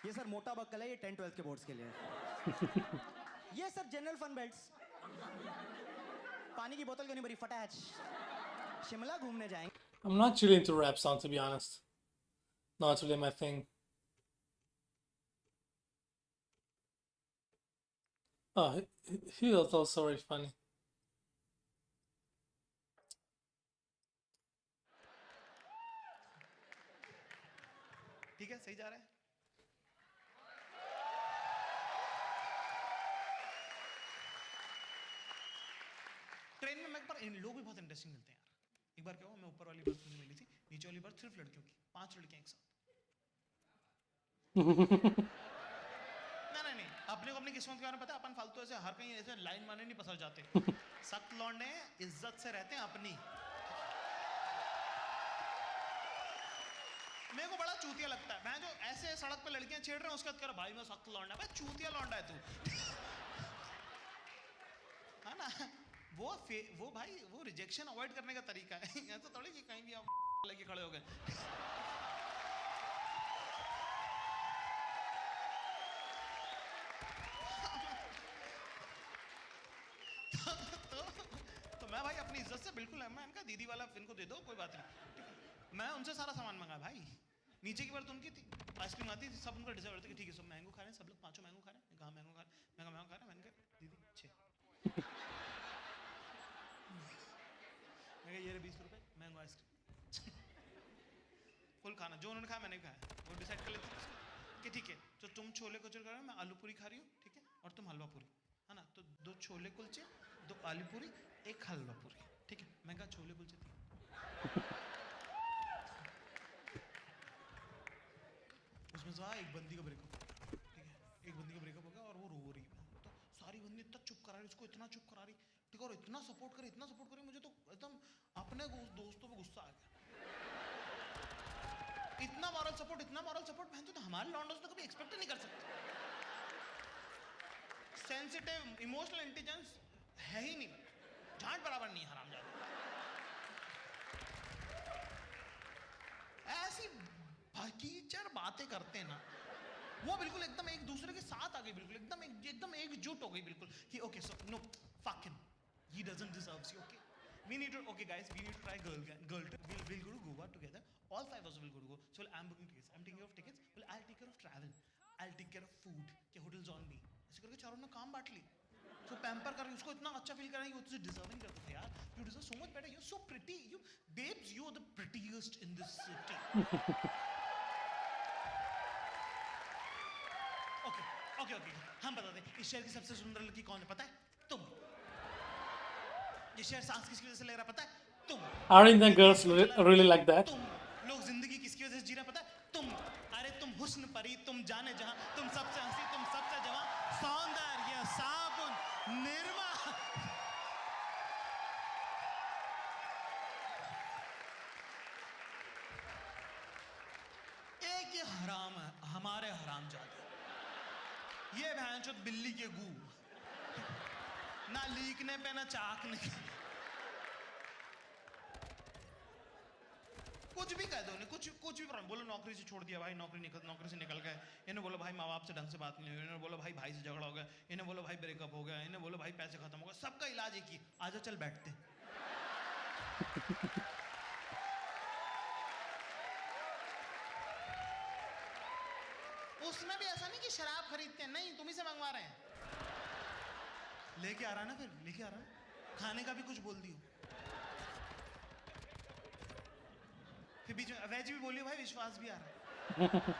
ये सर मोटा बक्कल है, ये 10-12 के बोर्ड्स के लिए। ये सर जनरल फन बेल्ट्स, पानी की बोतल क्यों नहीं भरी, फटाच शिमला घूमने जाएंगे। I'm not really into rap songs, to be honest. Not really my thing. Oh, he was also very funny. ठीक है, सही जा रहा है। ट्रेन में मेरे पर लोग भी बहुत इंटरेस्टिंग मिलते हैं यार। एक बार क्या हुआ, मैं ऊपर वाली बर्थ मुझे मिली थी, नीचे वाली बर्थ सिर्फ लड़कियों की, 5 लड़कियां एक साथ। नहीं अपने को अपनी किस्मत के बारे में पता है, अपन फालतू ऐसे हर कहीं ऐसे लाइन मारने नहीं पसंद जाते। सख्त लौंडे इज्जत से रहते हैं अपनी। मेरे को बड़ा चूतिया लगता है, मैं जो ऐसे सड़क पे लड़कियां छेड़ रहे हैं उसके बाद कह रहा भाई मैं सख्त लौंडा, भाई चूतिया लौंडा है तू। है ना, वो भाई वो रिजेक्शन अवॉइड करने का तरीका है। ऐसा थोड़ी कि कहीं भी आप लेके खड़े हो गए। तो मैं भाई अपनी इज्जत से बिल्कुल, मैं इनका दीदी वाला इनको दे दो, कोई बात नहीं, ठीक है। मैं उनसे सारा सामान मंगा भाई, नीचे की बार तो उनकी थी, आइसक्रीम आती थी, सब उनका डिसाइड होता कि ठीक है सब मैंगो खा रहे हैं, सब लोग पांचों मैंगो खा रहे हैं, कहाँ मैंगो खा रहे हैं, मैं मैंगो खा रहा हूँ, मैंने कहा दीदी 6, मैं ये 20 रुपए मैंगो आइसक्रीम फुल खाना, जो उन्होंने खाया मैंने खाया, वो डिसाइड कर लेते कि ठीक है तो तुम छोले कुलचे खा रहे हो, मैं आलू पूरी खा रही हूँ, ठीक है, और तुम हलवा पूरी, है ना, तो 2 छोले कुलचे, 2 आलू पूरी, 1 हलवा पूरी, ठीक है। मैं कहा छोले कुलचे थी। उसमें से एक बंदी का ब्रेकअप, ठीक है, एक बंदी का ब्रेकअप हो गया और वो रो रही है, तो सारी बंदी इतना चुप करा रही, उसको इतना चुप करा रही, ठीक है, और इतना सपोर्ट करी, मुझे तो एकदम अपने दोस्तों पे गुस्सा आ गया। इतना मॉरल सपोर्ट बहन तो हमारे लॉन्डोस तो कभी एक्सपेक्ट नहीं कर सकते. सेंसिटिव इमोशनल इंटेलिजेंस है ही नहीं, झांट बराबर नहीं हरामजादा. ऐसी भकीचर बातें करते हैं ना, वो बिल्कुल एकदम एक दूसरे के साथ आ गई, बिल्कुल एकदम एकजुट हो गई बिल्कुल कि okay so no fuck him, he doesn't deserves you. Okay we need to, okay guys, we need to try girl trip. We'll go to Goa together, all five of us will go to Goa. So I'm booking tickets, I'm taking care of tickets, well I'll take care of travel, I'll take care of food, के hotels on me. ऐसे करके चारों ने काम बांट ली. So pamper कर रही, उसको इतना अच्छा फील कराएंगे, वो तुझे डिजर्व नहीं करते थे यार. You deserve so much better, you're so pretty, you babes, you're the prettiest in this city. Okay, हम बता दें इस शहर की सबसे सुंदर लड़की कौन है, पता है? तुम. ये शहर सांस किसकी वजह से ले रहा, पता है? तुम. Are Indian girls really like that? तुम. लोग जिंदगी किसकी वजह से जी रहे, पता है? तुम. अरे तुम हुस्न परी, तुम जाने जहां, तुम सबसे हंसी, तुम सबसे जवां, सौंदर्य साबुन निर्मा. एक ये हराम है, हमारे हराम जाते. ये भैंचोद बिल्ली के गू, ना लीकने पे ना चाकने. कुछ भी कह दो, कुछ भी प्रॉब्लम बोलो, नौकरी से छोड़ दिया भाई, नौकरी से निकल गए, इन्हें बोलो भाई माँ बाप से ढंग से बात नहीं हुई, इन्हें बोलो भाई से झगड़ा हो गया, इन्हें बोलो भाई ब्रेकअप हो गया, इन्हें बोलो भाई पैसे खत्म हो गए, सबका इलाज एक ही, आजा चल बैठते. उसमें भी ऐसा नहीं कि शराब खरीदते हैं, नहीं तुम ही से मंगवा रहे हैं. लेके आ रहा ना, फिर लेके आ रहा ना, खाने का भी कुछ बोल दियो, फिर बीच में वेज भी बोलियो भाई, विश्वास भी आ रहा है.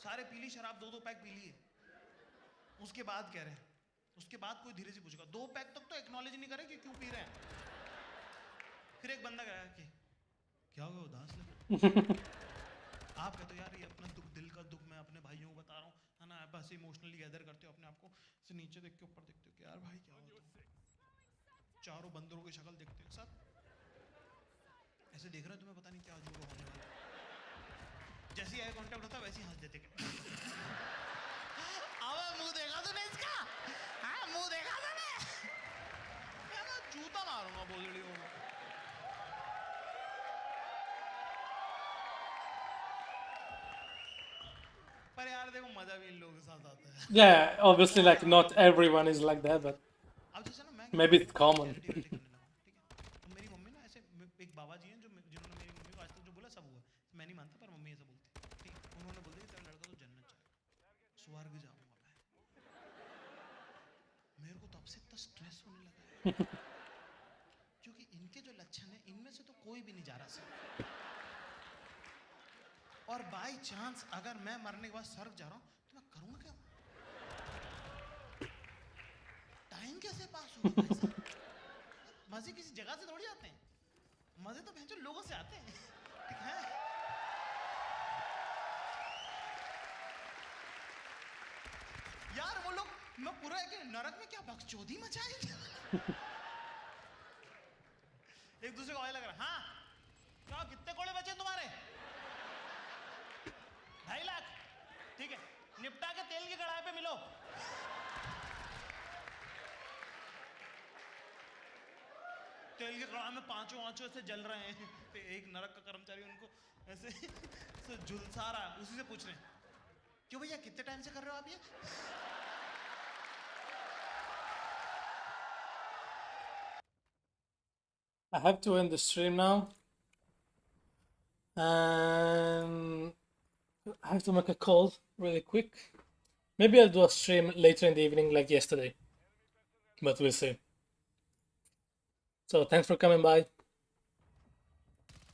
सारे पीली शराब 2-2 पैक पी लिए, उसके बाद कह रहे हैं, उसके बाद कोई धीरे से पूछेगा, 2 पैक तक तो एक्नॉलेज नहीं करे कि क्यों पी रहे हैं. फिर एक बंदा कह कि क्या हो गया, उदास लग. आप कहते हो यार ये अपना दुख, दिल का दुख मैं अपने भाइयों को बता रहा हूँ, है ना, आप ऐसे इमोशनली गैदर करते हो अपने आप को, से नीचे देख के ऊपर देखते हो कि यार भाई क्या होता है, चारों बंदरों की शक्ल देखते हो सब ऐसे देख रहे हो, तुम्हें पता नहीं क्या जो होने वाला. जैसे आई कांटेक्ट होता वैसे ही हंस देते. आवा मुंह देखा तूने इसका, हाँ मुंह देखा तूने, मैं जूता मारूंगा बोलड़ियों को. पर यार देखो मजा भी इन लोगों के साथ आता है. Yeah, obviously like not everyone is like that, but maybe it's common. मेरी मम्मी ना ऐसे, एक बाबा जी हैं जिन्होंने मेरी मम्मी को आज तक जो बोला सब हुआ, मैं नहीं मानता पर मम्मी ऐसा बोलती. ठीक, उन्होंने बोल दिया तेरा लड़का तो जन्नत जाएगा, स्वर्ग जाऊंगा मैं. मेरे को तब से इतना स्ट्रेस होने लगा है क्योंकि इनके जो लक्षण है इनमें से तो कोई भी नहीं जा रहा सर. और बाय चांस अगर मैं मरने के बाद स्वर्ग जा रहा हूं तो मैं करूंगा क्या, टाइम कैसे पास होगा भाई साहब. मजे किसी जगह से थोड़ी आते हैं, मजे तो भैंचो लोगों से आते हैं. ठीक है, यार वो लोग मैं पूरा एक नरक में क्या बकचोदी मचाएंगे. एक दूसरे को आए लग रहा, हाँ क्या कितने कोड़े बचे तुम्हारे, 2.5 लाख, ठीक है निपटा के तेल की कढ़ाई पे मिलो. तेल के कढ़ाई में 5 आंचों से जल रहे हैं, तो एक नरक का कर्मचारी उनको ऐसे झुलसा रहा है, उसी से पूछ रहे हैं क्यों भैया कितने टाइम से कर रहे हो आप ये. I have to end the stream now, and I have to make a call really quick. Maybe I'll do a stream later in the evening like yesterday, but we'll see. So thanks for coming by.